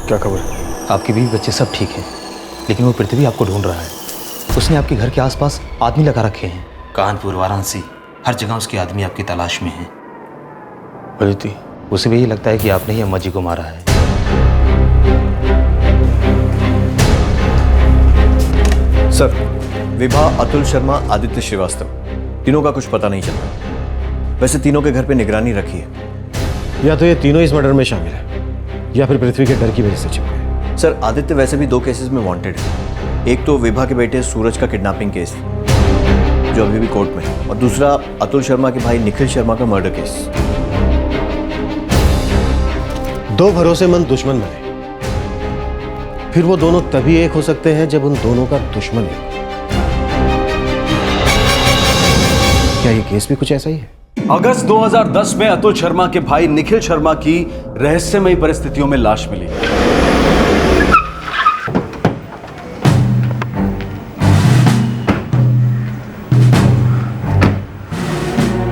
क्या खबर? आपके बीवी बच्चे सब ठीक हैं, लेकिन वो पृथ्वी आपको ढूंढ रहा है। उसने आपके घर के आसपास आदमी लगा रखे हैं। कानपुर, वाराणसी, हर जगह उसके आदमी आपकी तलाश में हैं। अदिति, उसे भी यही लगता है कि आपने ही अम्मा जी को मारा है। सर, विभा, अतुल शर्मा, आदित्य श्रीवास्तव, तीनों का कुछ पता नहीं चल रहा। वैसे तीनों के घर पे निगरानी रखी है। या तो ये तीनों इस मर्डर में शामिल है या फिर पृथ्वी के डर की वजह से छिप गए। सर, आदित्य वैसे भी 2 केसेस में वांटेड है। एक तो विभा के बेटे सूरज का किडनैपिंग केस जो अभी भी कोर्ट में है, और दूसरा अतुल शर्मा के भाई निखिल शर्मा का मर्डर केस। 2 भरोसेमंद दुश्मन बने, फिर वो दोनों तभी एक हो सकते हैं जब उन दोनों का दुश्मन एक। क्या ये केस भी कुछ ऐसा ही है? अगस्त 2010 में अतुल शर्मा के भाई निखिल शर्मा की रहस्यमयी परिस्थितियों में लाश मिली।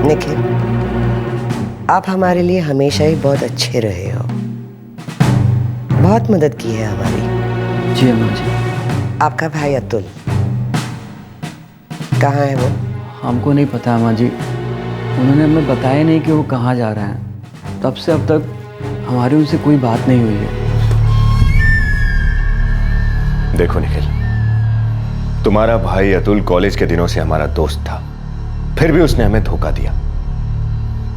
निखिल, आप हमारे लिए हमेशा ही बहुत अच्छे रहे हो, बहुत मदद की है हमारी। जी अम्मा जी। आपका भाई अतुल कहाँ है वो? हमको नहीं पता अम्मा जी, उन्होंने हमें बताया नहीं कि वो कहाँ जा रहे हैं। तब से अब तक हमारी उनसे कोई बात नहीं हुई है। देखो निखिल, तुम्हारा भाई अतुल कॉलेज के दिनों से हमारा दोस्त था, फिर भी उसने हमें धोखा दिया।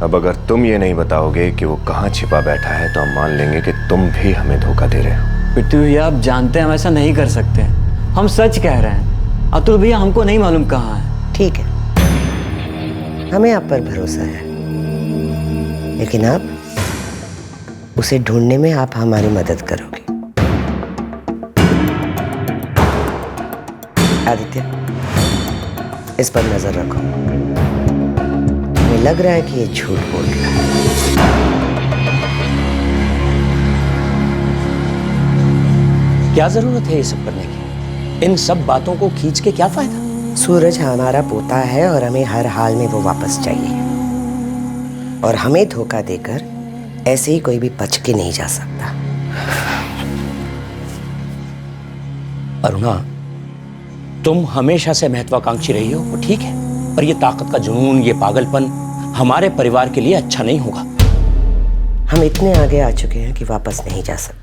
अब अगर तुम ये नहीं बताओगे कि वो कहाँ छिपा बैठा है तो हम मान लेंगे कि तुम भी हमें धोखा दे रहे हो। पृथ्वी भैया, आप जानते हैं हम ऐसा नहीं कर सकते। हम सच कह रहे हैं। अतुल भैया हमको नहीं मालूम कहाँ है। ठीक है, हमें आप पर भरोसा है, लेकिन आप उसे ढूंढने में आप हमारी मदद करोगे। आदित्य, इस पर नजर रखो। हमें लग रहा है कि ये झूठ बोल रहा है। क्या जरूरत है ये सब करने की? इन सब बातों को खींच के क्या फायदा? सूरज हमारा पोता है और हमें हर हाल में वो वापस चाहिए, और हमें धोखा देकर ऐसे ही कोई भी बच के नहीं जा सकता। अरुणा, तुम हमेशा से महत्वाकांक्षी रही हो, वो ठीक है, पर ये ताकत का जुनून, ये पागलपन हमारे परिवार के लिए अच्छा नहीं होगा। हम इतने आगे आ चुके हैं कि वापस नहीं जा सकते।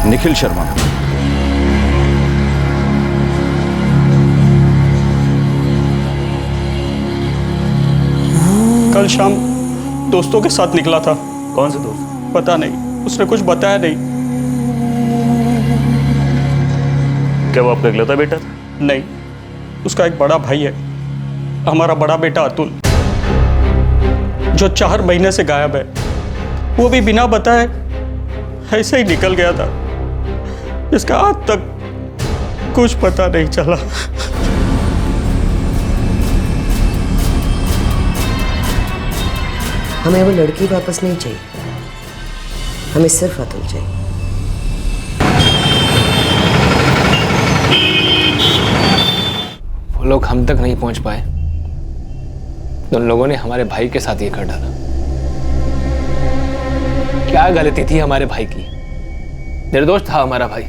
निखिल शर्मा, कल शाम दोस्तों के साथ निकला था। कौन से दोस्त? पता नहीं, उसने कुछ बताया नहीं। क्या वो आपका इकलौता बेटा था? नहीं, उसका एक बड़ा भाई है, हमारा बड़ा बेटा अतुल, जो 4 महीने से गायब है। वो भी बिना बताए ऐसे ही निकल गया था, इसका आज तक कुछ पता नहीं चला। हमें वो लड़की वापस नहीं चाहिए, हमें सिर्फ अतुल चाहिए। वो लोग हम तक नहीं पहुंच पाए तो उन लोगों ने हमारे भाई के साथ ये कर डाला। क्या गलती थी हमारे भाई की? निर्दोष था हमारा भाई।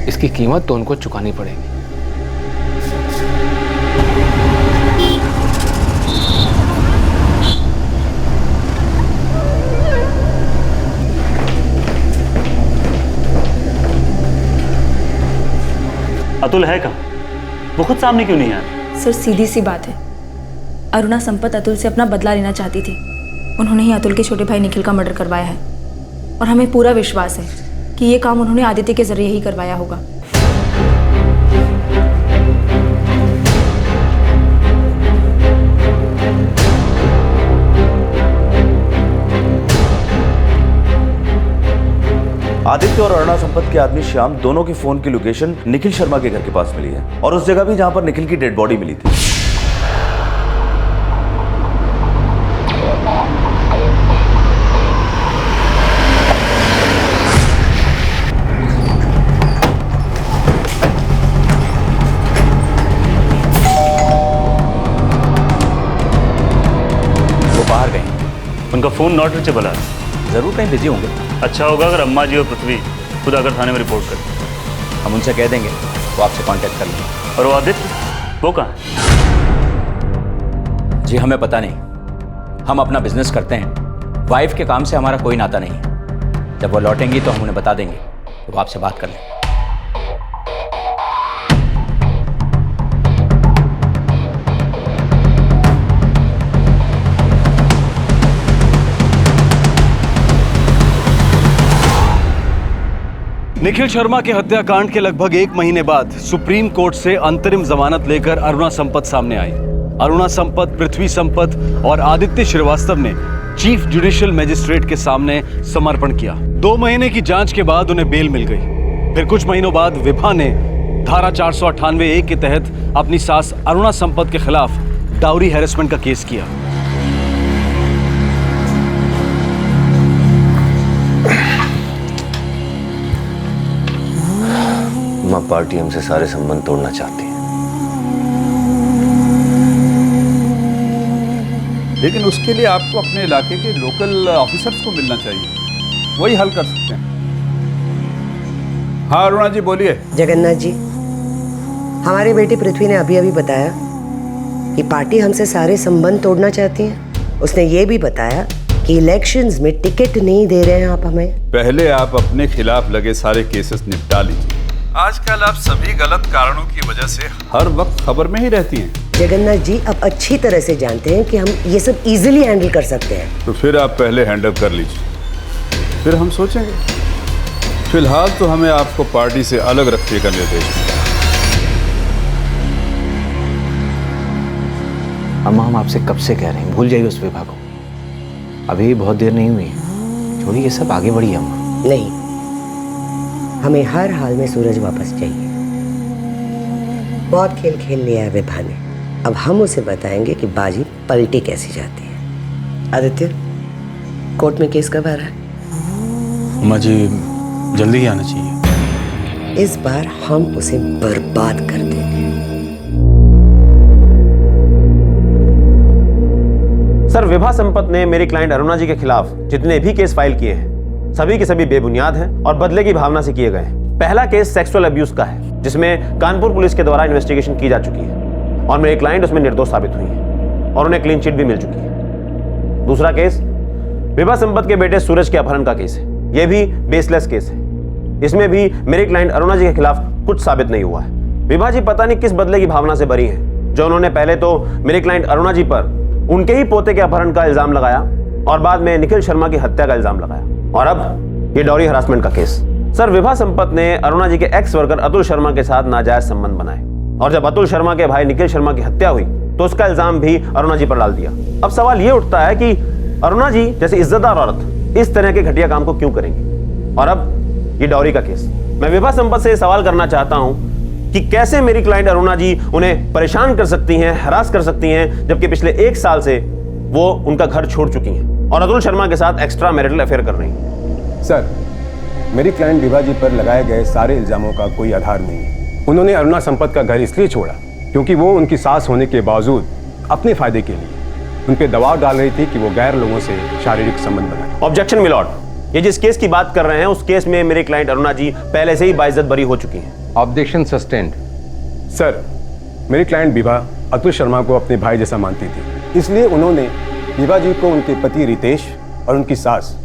इसकी कीमत तो उनको चुकानी पड़ेगी। अतुल है कहाँ? वो खुद सामने क्यों नहीं आया? सर, सीधी सी बात है, अरुणा संपत अतुल से अपना बदला लेना चाहती थी। उन्होंने ही अतुल के छोटे भाई निखिल का मर्डर करवाया है, और हमें पूरा विश्वास है कि ये काम उन्होंने आदित्य के जरिए ही करवाया होगा। आदित्य और अरुणा संपत के आदमी श्याम दोनों के फोन की लोकेशन निखिल शर्मा के घर के पास मिली है, और उस जगह भी जहां पर निखिल की डेड बॉडी मिली थी। उनका फ़ोन नॉट रीचेबल है। ज़रूर कहीं बिजी होंगे। अच्छा होगा अगर अम्मा जी और पृथ्वी खुद आकर थाने में रिपोर्ट करें। हम उनसे कह देंगे वो आपसे कांटेक्ट कर लेंगे। और वो आदित्य, वो कहाँ है? जी हमें पता नहीं, हम अपना बिजनेस करते हैं, वाइफ के काम से हमारा कोई नाता नहीं है। जब वो लौटेंगी तो हम उन्हें बता देंगे, तो वो आपसे बात कर लें। निखिल शर्मा के हत्याकांड के लगभग 1 महीने बाद सुप्रीम कोर्ट से अंतरिम जमानत लेकर अरुणा संपत सामने आई। अरुणा संपत, पृथ्वी संपत और आदित्य श्रीवास्तव ने चीफ जुडिशियल मजिस्ट्रेट के सामने समर्पण किया। 2 महीने की जांच के बाद उन्हें बेल मिल गई। फिर कुछ महीनों बाद विभा ने धारा 498(a) के तहत अपनी सास अरुणा संपत के खिलाफ डाउरी हैरेसमेंट का केस किया। मां पार्टी हमसे सारे संबंध तोड़ना चाहती है, लेकिन उसके लिए आपको अपने इलाके के लोकल ऑफिसर्स को मिलना चाहिए, वही हल कर सकते हैं। हाँ अरुणा जी बोलिए। जगन्नाथ जी, हमारी बेटी पृथ्वी ने अभी अभी बताया कि पार्टी हमसे सारे संबंध तोड़ना चाहती है। उसने ये भी बताया कि इलेक्शंस में टिकट नहीं दे रहे हैं आप हमें। पहले आप अपने खिलाफ लगे सारे केसेस निपटा लीजिए। आजकल आप सभी गलत कारणों की वजह से हर वक्त खबर में ही रहती हैं। जगन्नाथ जी, अब अच्छी तरह से जानते हैं कि हम ये सब इजीली हैंडल कर सकते हैं। तो फिर आप पहले हैंडल कर लीजिए, फिर हम सोचेंगे। फिलहाल तो हमें आपको पार्टी से अलग रखने का निर्देश मिला। अम्मा, हम आपसे कब से कह रहे हैं भूल जाइए उस विभा को। अभी बहुत देर नहीं हुई है, छोड़िए ये सब, आगे बढ़िए अम्मा। नहीं, हमें हर हाल में सूरज वापस चाहिए। बहुत खेल खेल लिया है विभा ने, अब हम उसे बताएंगे कि बाजी पलटी कैसी जाती है। आदित्य, कोर्ट में केस कब आ रहा है? अम्मा जी जल्दी ही आना चाहिए। इस बार हम उसे बर्बाद कर देंगे। सर, विभा संपत ने मेरी क्लाइंट अरुणा जी के खिलाफ जितने भी केस फाइल किए हैं सभी के सभी बेबुनियाद हैं और बदले की भावना से किए गए हैं। पहला केस सेक्सुअल अब्यूज का है, जिसमें कानपुर पुलिस के द्वारा इन्वेस्टिगेशन की जा चुकी है और मेरी क्लाइंट उसमें निर्दोष साबित हुई है और उन्हें क्लीन चिट भी मिल चुकी है। दूसरा केस विभा संपत के बेटे सूरज के अपहरण का केस है। यह भी बेसलेस केस है। इसमें भी मेरी क्लाइंट अरुणा जी के खिलाफ कुछ साबित नहीं हुआ है। विभा जी पता नहीं किस बदले की भावना से बरी है, जो उन्होंने पहले तो मेरी क्लाइंट अरुणा जी पर उनके ही पोते के अपहरण का इल्जाम लगाया और बाद में निखिल शर्मा की हत्या का इल्जाम लगाया, और अब ये डॉरी हरासमेंट का केस। सर, विभा संपत ने अरुणा जी के एक्स वर्कर अतुल शर्मा के साथ नाजायज संबंध बनाए और जब अतुल शर्मा के भाई निखिल शर्मा की हत्या हुई तो उसका इल्जाम भी अरुणा जी पर डाल दिया। अब सवाल ये उठता है कि अरुणा जी जैसी इज्जतदार औरत इस तरह के घटिया काम को क्यों करेंगी? और अब ये डॉरी का केस। मैं विभा संपत से सवाल करना चाहता हूं कि कैसे मेरी क्लाइंट अरुणा जी उन्हें परेशान कर सकती हैं, हरास कर सकती हैं, जबकि पिछले 1 साल से वो उनका घर छोड़ चुकी हैं और अतुल शर्मा के साथ एक्स्ट्रा मैरिटल अफेयर कर रही हैं। सर, मेरी क्लाइंट विभा जी पर लगाए गए सारे इल्जामों का कोई आधार नहीं है। उन्होंने अरुणा संपत का घर इसलिए छोड़ा क्योंकि वो उनकी सास होने के बावजूद अपने फायदे के लिए उन पे दबाव डाल रही थी कि वो गैर लोगों से शारीरिक संबंध बनाए। ऑब्जेक्शन मिलॉर्ड, ये जिस केस की बात कर रहे हैं उस केस में मेरी क्लाइंट अरुणा जी पहले से ही बाइज्जत बरी हो चुकी हैं। Objection sustained. सर, मेरी क्लाइंट विभा अतुल शर्मा को अपने भाई जैसा मानती थी, इसलिए उन्होंने विभा जी को उनके पति रितेश और उनकी सास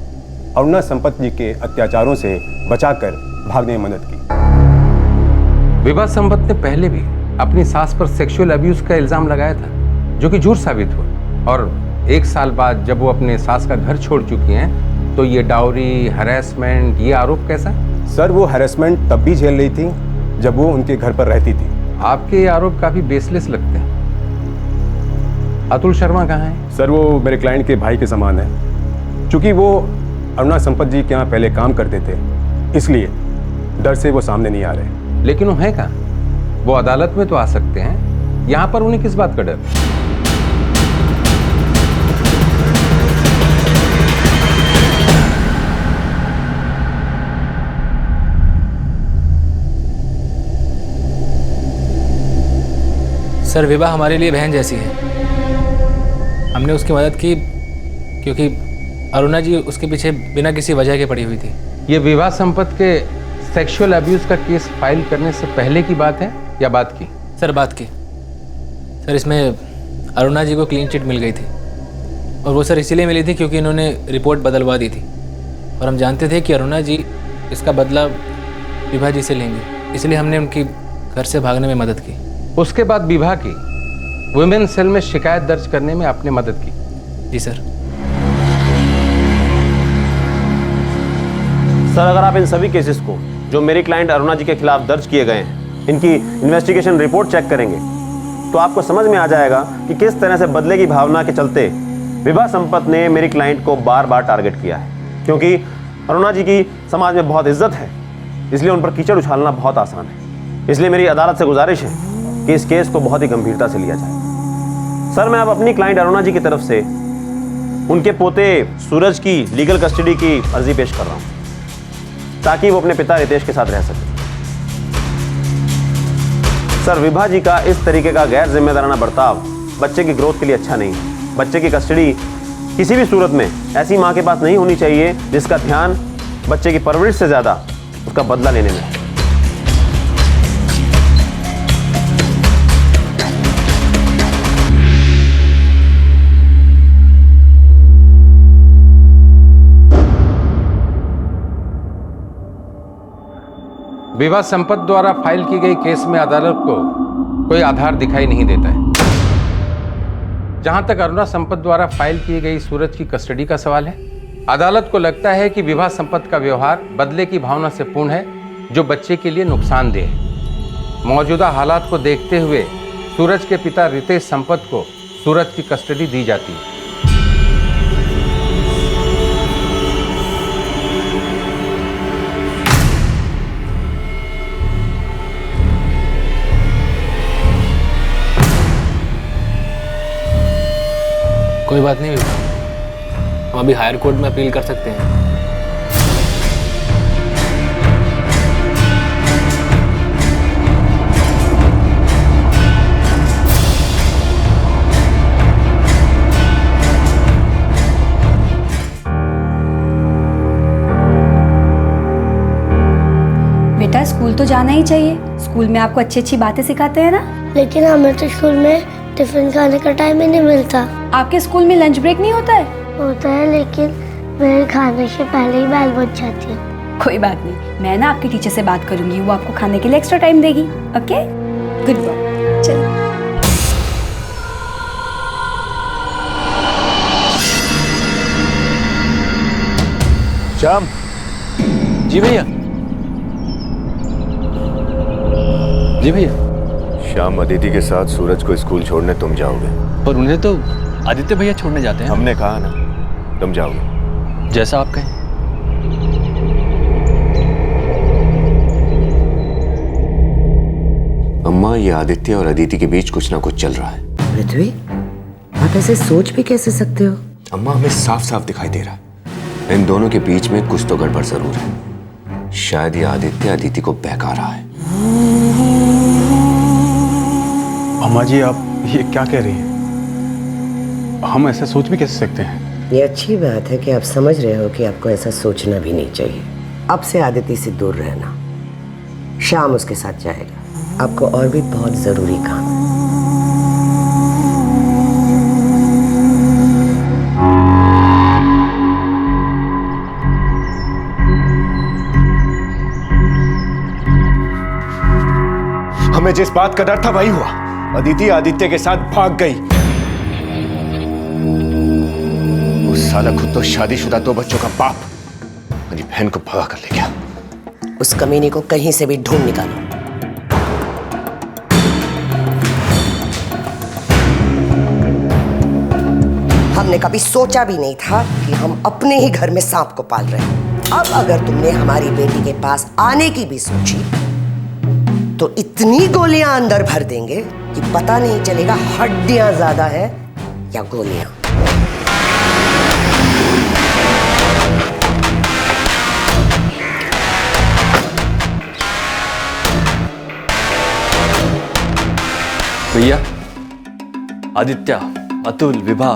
अरुणा संपत जी के अत्याचारों से बचाकर भागने में मदद की। विभा संपत ने पहले भी अपनी सास पर सेक्सुअल अब्यूज का इल्जाम लगाया था, जो कि झूठ साबित हुआ, और 1 साल बाद जब वो अपने सास का घर छोड़ चुकी हैं तो ये डाउरी, हरेसमेंट, ये आरोप कैसा? सर, वो हरेसमेंट तब भी झेल रही थी जब वो उनके घर पर रहती थी। आपके ये आरोप काफी बेसलेस लगते हैं। अतुल शर्मा कहाँ है? सर, वो मेरे क्लाइंट के भाई के समान है। चूंकि वो अरुणा संपत जी के यहाँ पहले काम करते थे, इसलिए डर से वो सामने नहीं आ रहे। लेकिन वो है कहाँ? वो अदालत में तो आ सकते हैं, यहाँ पर उन्हें किस बात का डर? सर, विभा हमारे लिए बहन जैसी है। हमने उसकी मदद की क्योंकि अरुणा जी उसके पीछे बिना किसी वजह के पड़ी हुई थी। ये विवाह संपत्ति के सेक्सुअल अब्यूज का केस फाइल करने से पहले की बात है या बात की? सर बात की। सर इसमें अरुणा जी को क्लीन चिट मिल गई थी और वो सर इसीलिए मिली थी क्योंकि इन्होंने रिपोर्ट बदलवा दी थी और हम जानते थे कि अरुणा जी इसका बदला विभा जी से लेंगे, इसलिए हमने उनकी घर से भागने में मदद की। उसके बाद विभा की वुमेन सेल में शिकायत दर्ज करने में आपने मदद की? जी सर। सर अगर आप इन सभी केसेस को जो मेरी क्लाइंट अरुणा जी के खिलाफ दर्ज किए गए हैं इनकी इन्वेस्टिगेशन रिपोर्ट चेक करेंगे तो आपको समझ में आ जाएगा कि किस तरह से बदले की भावना के चलते विभा संपत ने मेरी क्लाइंट को बार बार टारगेट किया है। क्योंकि अरुणा जी की समाज में बहुत इज्जत है, इसलिए उन पर कीचड़ उछालना बहुत आसान है। इसलिए मेरी अदालत से गुजारिश है कि इस केस को बहुत ही गंभीरता से लिया जाए। सर मैं अब अपनी क्लाइंट अरुणा जी की तरफ से उनके पोते सूरज की लीगल कस्टडी की अर्जी पेश कर रहा हूं ताकि वो अपने पिता रितेश के साथ रह सके। सर विभा जी का इस तरीके का गैर जिम्मेदाराना बर्ताव बच्चे की ग्रोथ के लिए अच्छा नहीं है। बच्चे की कस्टडी किसी भी सूरत में ऐसी मां के पास नहीं होनी चाहिए जिसका ध्यान बच्चे की परवरिश से ज्यादा उसका बदला लेने में है। विवाह संपत्ति द्वारा फाइल की गई केस में अदालत को कोई आधार दिखाई नहीं देता है। जहां तक अरुणा संपत्ति द्वारा फाइल की गई सूरज की कस्टडी का सवाल है, अदालत को लगता है कि विवाह संपत्ति का व्यवहार बदले की भावना से पूर्ण है जो बच्चे के लिए नुकसानदेह है। मौजूदा हालात को देखते हुए सूरज के पिता रितेश संपत्ति को सूरज की कस्टडी दी जाती है। कोई बात नहीं, हम अभी हायर कोर्ट में अपील कर सकते हैं। बेटा स्कूल तो जाना ही चाहिए, स्कूल में आपको अच्छी अच्छी बातें सिखाते हैं ना। लेकिन हमें तो स्कूल में टिफिन खाने का टाइम ही नहीं मिलता। आपके स्कूल में लंच ब्रेक नहीं होता है? होता है लेकिन मेरे खाने से पहले ही बेल बज जाती है। कोई बात नहीं, मैं ना आपके टीचर से बात करूंगी, वो आपको खाने के लिए एक्स्ट्रा टाइम देगी। Okay good bye. चलो श्याम। जी भैया। जी भैया। शाम अदिति के साथ सूरज को स्कूल छोड़ने तुम जाओगे। पर उन्हें तो आदित्य भैया छोड़ने जाते हैं। हमने कहा ना तुम जाओगे। जैसा आप कहें। अम्मा ये आदित्य और अदिति के बीच कुछ ना कुछ चल रहा है। पृथ्वी आप ऐसे सोच भी कैसे सकते हो? अम्मा हमें साफ साफ दिखाई दे रहा है इन दोनों के बीच में कुछ तो गड़बड़ जरूर है। शायद ये आदित्य अदिति को बहका रहा है। अम्मा जी आप ये क्या कह रही हैं? हम ऐसा सोच भी कैसे सकते हैं? ये अच्छी बात है कि आप समझ रहे हो कि आपको ऐसा सोचना भी नहीं चाहिए। अब से आदिति से दूर रहना। शाम उसके साथ जाएगा, आपको और भी बहुत जरूरी काम है। हमें जिस बात का डर था वही हुआ। अदिति आदित्य के साथ भाग गई। उस साला खुद तो शादीशुदा 2 बच्चों का बाप मेरी बहन को भगा कर ले गया। उस कमीने को कहीं से भी ढूंढ निकालो। हमने कभी सोचा भी नहीं था कि हम अपने ही घर में सांप को पाल रहे हैं। अब अगर तुमने हमारी बेटी के पास आने की भी सोची तो इतनी गोलियां अंदर भर देंगे कि पता नहीं चलेगा हड्डियां ज्यादा है या गोलियां। भैया आदित्य, अतुल, विभा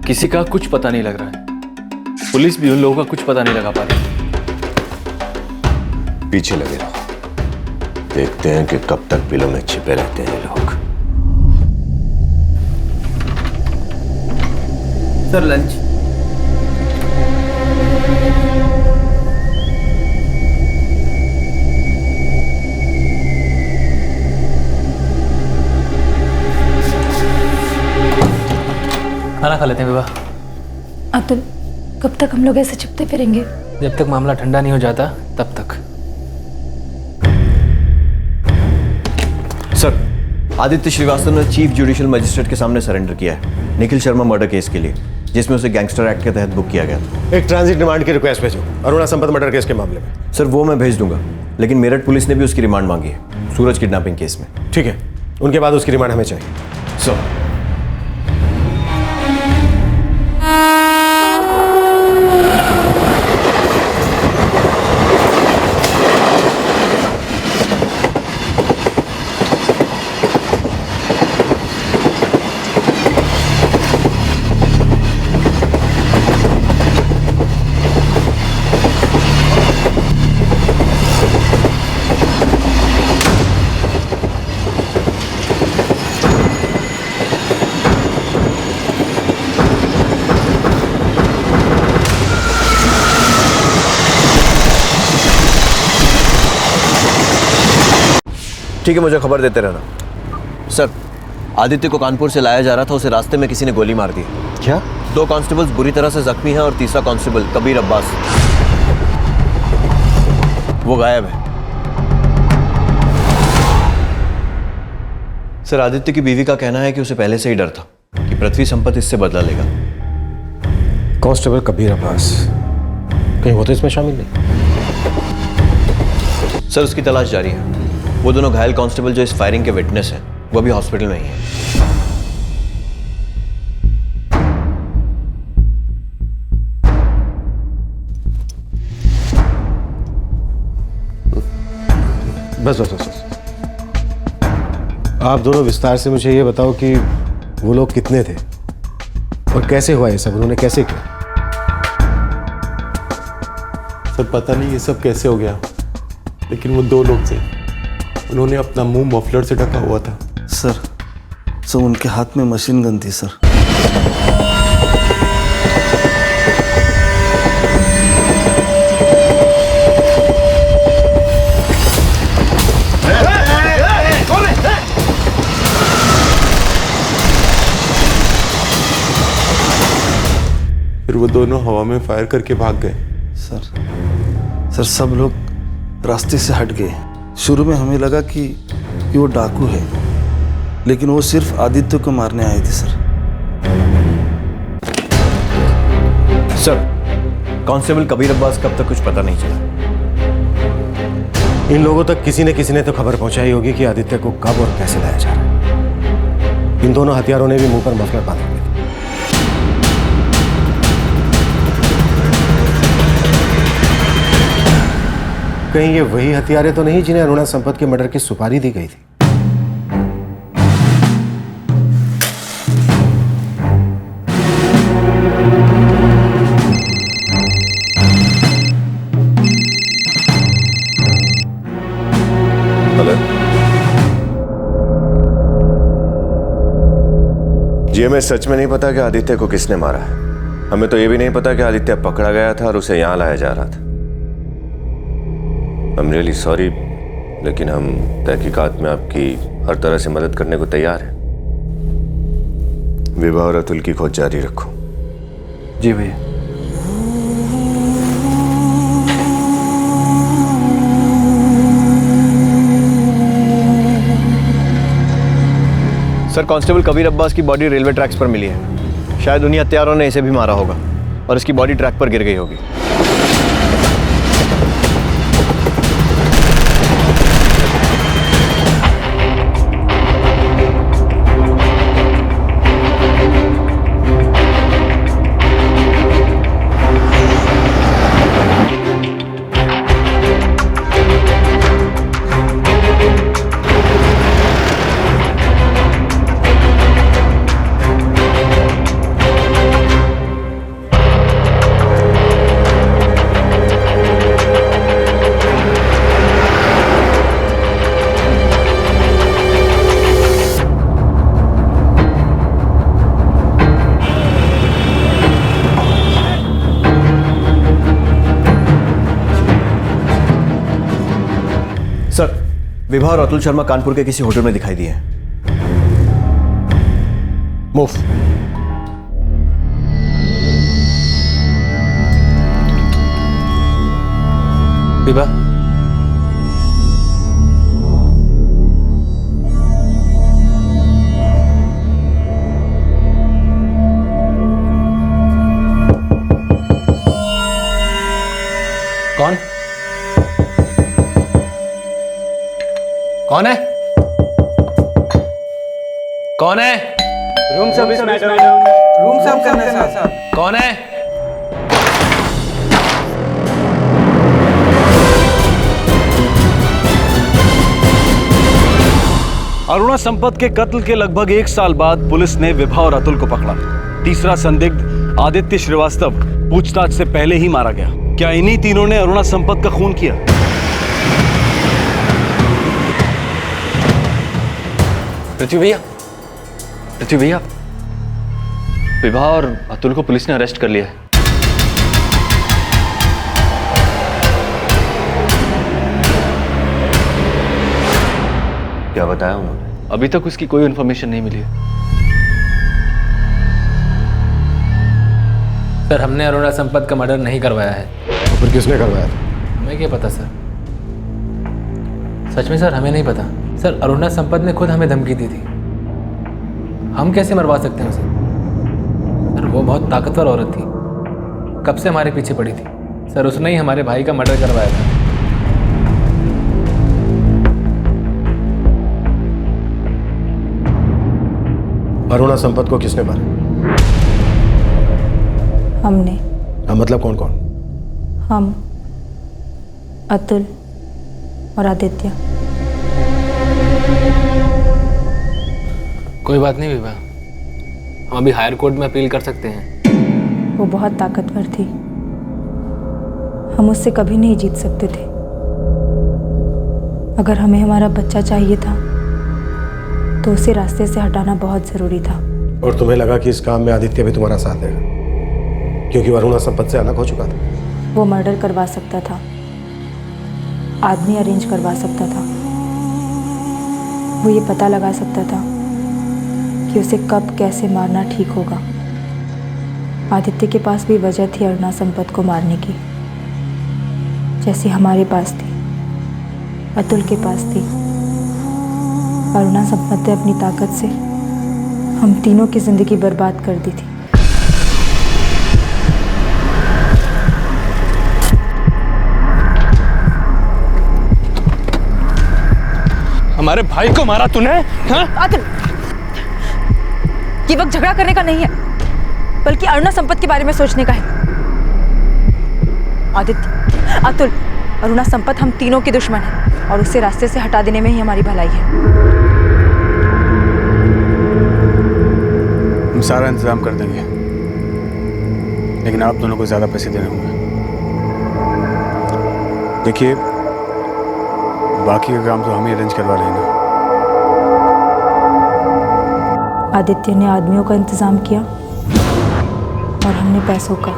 किसी का कुछ पता नहीं लग रहा है। पुलिस भी उन लोगों का कुछ पता नहीं लगा पा रही। पीछे लगे रहो, देखते हैं कि कब तक बिलों में छिपे रहते हैं लोग। Sir lunch. खाना खा लेते हैं विवाह। अतुल, कब तक हम लोग ऐसे छिपते फिरेंगे? जब तक मामला ठंडा नहीं हो जाता तब तक। सर, आदित्य श्रीवास्तव ने चीफ जुडिशियल मजिस्ट्रेट के सामने सरेंडर किया है निखिल शर्मा मर्डर केस के लिए, जिसमें उसे गैंगस्टर एक्ट के तहत बुक किया गया था। एक ट्रांजिट रिमांड की रिक्वेस्ट भेजो अरुणा संपत मर्डर केस के मामले में। सर वो मैं भेज दूंगा, लेकिन मेरठ पुलिस ने भी उसकी रिमांड मांगी है सूरज किडनैपिंग केस में। ठीक है, उनके बाद उसकी रिमांड हमें चाहिए। सर ठीक है, मुझे खबर देते रहना। सर, आदित्य को कानपुर से लाया जा रहा था, उसे रास्ते में किसी ने गोली मार दी। क्या? 2 कांस्टेबल्स बुरी तरह से जख्मी हैं और तीसरा कांस्टेबल कबीर अब्बास वो गायब है। सर, आदित्य की बीवी का कहना है कि उसे पहले से ही डर था कि पृथ्वी संपत इससे बदला लेगा। कांस्टेबल कबीर अब्बास, कहीं वो तो इसमें शामिल नहीं? सर, उसकी तलाश जारी है। वो दोनों घायल कांस्टेबल जो इस फायरिंग के विटनेस हैं, वो अभी हॉस्पिटल में ही हैं। बस बस बस बस। आप दोनों विस्तार से मुझे ये बताओ कि वो लोग कितने थे और कैसे हुआ ये सब, उन्होंने कैसे किया? सर पता नहीं ये सब कैसे हो गया, लेकिन वो 2 लोग थे, उन्होंने अपना मुंह मफलर से ढका हुआ था। सर उनके हाथ में मशीन गन थी सर। फिर वो दोनों हवा में फायर करके भाग गए। सर सब लोग रास्ते से हट गए। शुरू में हमें लगा कि वो डाकू है, लेकिन वो सिर्फ आदित्य को मारने आए थे सर। कांस्टेबल कबीर अब्बास कब तक कुछ पता नहीं चला। इन लोगों तक किसी ने तो खबर पहुंचाई होगी कि आदित्य को कब और कैसे लाया जा रहा है। इन दोनों हथियारों ने भी मुंह पर मफलर बांधा हुआ था। कहीं ये वही हथियारें तो नहीं जिन्हें अरुणा संपत के मर्डर की सुपारी दी गई थी? जी, हमें सच में नहीं पता कि आदित्य को किसने मारा है। हमें तो ये भी नहीं पता कि आदित्य पकड़ा गया था और उसे यहां लाया जा रहा था। I'm really sorry, लेकिन हम तहकीकात में आपकी हर तरह से मदद करने को तैयार हैं। विभा और अतुल की खोज जारी रखो। जी भैया। सर, कांस्टेबल कबीर अब्बास की बॉडी रेलवे ट्रैक्स पर मिली है। शायद उन्हीं हत्यारों ने इसे भी मारा होगा और इसकी बॉडी ट्रैक पर गिर गई होगी। विभा और अतुल शर्मा कानपुर के किसी होटल में दिखाई दिए हैं। मूव। विभा, कौन कौन है? कौन है? Room service madam. रूम सर्व करना है सर। कौन है? अरुणा संपत के कत्ल के लगभग 1 साल बाद पुलिस ने विभा और अतुल को पकड़ा। तीसरा संदिग्ध आदित्य श्रीवास्तव पूछताछ से पहले ही मारा गया। क्या इन्हीं तीनों ने अरुणा संपत का खून किया? पृथ्वी भैया, विभा और अतुल को पुलिस ने अरेस्ट कर लिया है। क्या बताया उन्होंने? अभी तक उसकी कोई इन्फॉर्मेशन नहीं मिली है। सर, हमने अरुणा संपत का मर्डर नहीं करवाया है। तो फिर किसने करवाया था? हमें क्या पता सर, सच में सर हमें नहीं पता। सर, अरुणा संपत ने खुद हमें धमकी दी थी। हम कैसे मरवा सकते हैं उसे? सर, वो बहुत ताकतवर औरत थी, कब से हमारे पीछे पड़ी थी। सर, उसने ही हमारे भाई का मर्डर करवाया था। अरुणा संपत को किसने मारा? हमने। हाँ, मतलब कौन कौन? हम, अतुल और आदित्य। कोई बात नहीं विभा, हम अभी हायर कोर्ट में अपील कर सकते हैं। वो बहुत ताकतवर थी, हम उससे कभी नहीं जीत सकते थे। अगर हमें हमारा बच्चा चाहिए था तो उसे रास्ते से हटाना बहुत जरूरी था। और तुम्हें लगा कि इस काम में आदित्य भी तुम्हारा साथ देगा क्योंकि वो अरुणा संपत से अलग हो चुका था? वो मर्डर करवा सकता था, आदमी अरेंज करवा सकता था, वो ये पता लगा सकता था कि उसे कब कैसे मारना ठीक होगा। आदित्य के पास भी वजह थी अरुणा संपत को मारने की, जैसी हमारे पास थी, अतुल के पास थी। अरुणा संपत ने अपनी ताकत से हम तीनों की जिंदगी बर्बाद कर दी थी। हमारे भाई को मारा तूने? हाँ? अतुल, ये वक्त झगड़ा करने का नहीं है, बल्कि अरुणा संपत के बारे में सोचने का है। आदित्य, अतुल, अरुणा संपत हम तीनों के दुश्मन हैं और उसे रास्ते से हटा देने में ही हमारी भलाई है। हम सारा इंतजाम कर देंगे, लेकिन आप दोनों को ज्यादा पैसे देने होंगे। देखिए, बाकी का काम तो हम ही अरेंज करवा लेंगे। आदित्य ने आदमियों का इंतजाम किया और हमने पैसों का।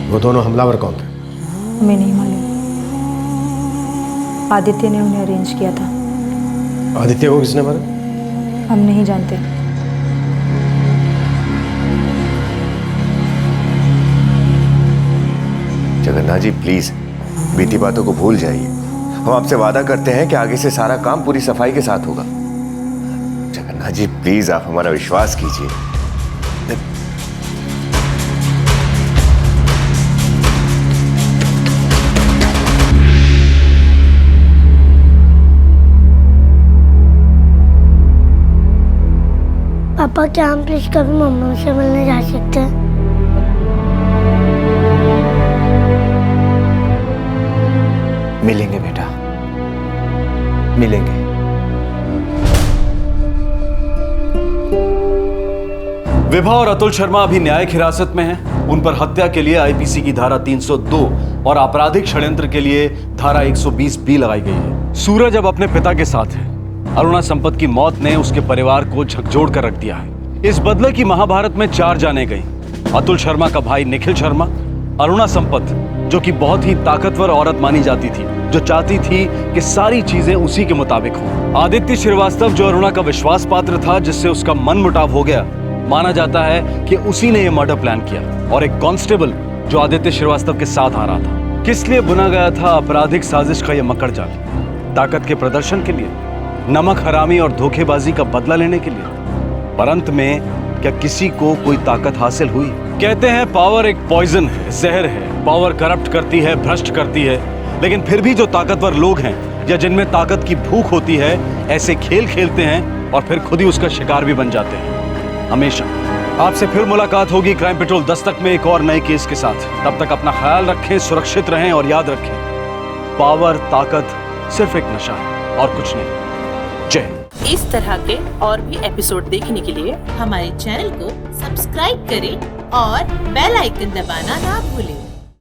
वो दोनों हमलावर कौन थे? हमें नहीं मालूम, आदित्य ने उन्हें अरेंज किया था। आदित्य को किसने मारा? हम नहीं जानते। जगन्नाथ जी प्लीज बीती बातों को भूल जाइए। हम आपसे वादा करते हैं कि आगे से सारा काम पूरी सफाई के साथ होगा। जगन्नाथ जी प्लीज आप हमारा विश्वास कीजिए। पापा क्या हम प्लीज कभी मम्मा से मिलने जा सकते हैं? मिलेंगे बेटा, मिलेंगे। विभा और अतुल शर्मा अभी न्यायिक हिरासत में हैं। उन पर हत्या के लिए आईपीसी की धारा 302 और आपराधिक षड्यंत्र के लिए धारा 120B लगाई गई है। सूरज अब अपने पिता के साथ है। अरुणा संपत की मौत ने उसके परिवार को झकझोर कर रख दिया है। इस बदले की महाभारत में 4 जाने गई। अतुल शर्मा का भाई निखिल शर्मा, अरुणा संपत जो कि बहुत ही ताकतवर औरत मानी जाती थी, जो चाहती थी कि सारी चीजें उसी के मुताबिक हों। आदित्य श्रीवास्तव जो अरुणा का विश्वास पात्र था, जिससे उसका मन मुटाव हो गया। माना जाता है कि उसी ने यह मर्डर प्लान किया। और एक कांस्टेबल जो आदित्य श्रीवास्तव के साथ आ रहा था। किस लिए बुना गया था आपराधिक साजिश का यह मकड़ जाल? ताकत के प्रदर्शन के लिए, नमक हरामी और धोखेबाजी का बदला लेने के लिए। पर अंत में क्या किसी को कोई ताकत हासिल हुई? कहते हैं पावर एक पॉइजन है, जहर है। पावर करप्ट करती है, भ्रष्ट करती है। लेकिन फिर भी जो ताकतवर लोग हैं या जिनमें ताकत की भूख होती है, ऐसे खेल खेलते हैं और फिर खुद ही उसका शिकार भी बन जाते हैं। हमेशा आपसे फिर मुलाकात होगी क्राइम पेट्रोल दस्तक में एक और नए केस के साथ। तब तक अपना ख्याल रखें, सुरक्षित रहें और याद रखें, पावर, ताकत सिर्फ एक नशा है और कुछ नहीं। जय। इस तरह के और भी एपिसोड देखने के लिए हमारे चैनल को सब्सक्राइब करें और बेल आइकन दबाना ना भूलें।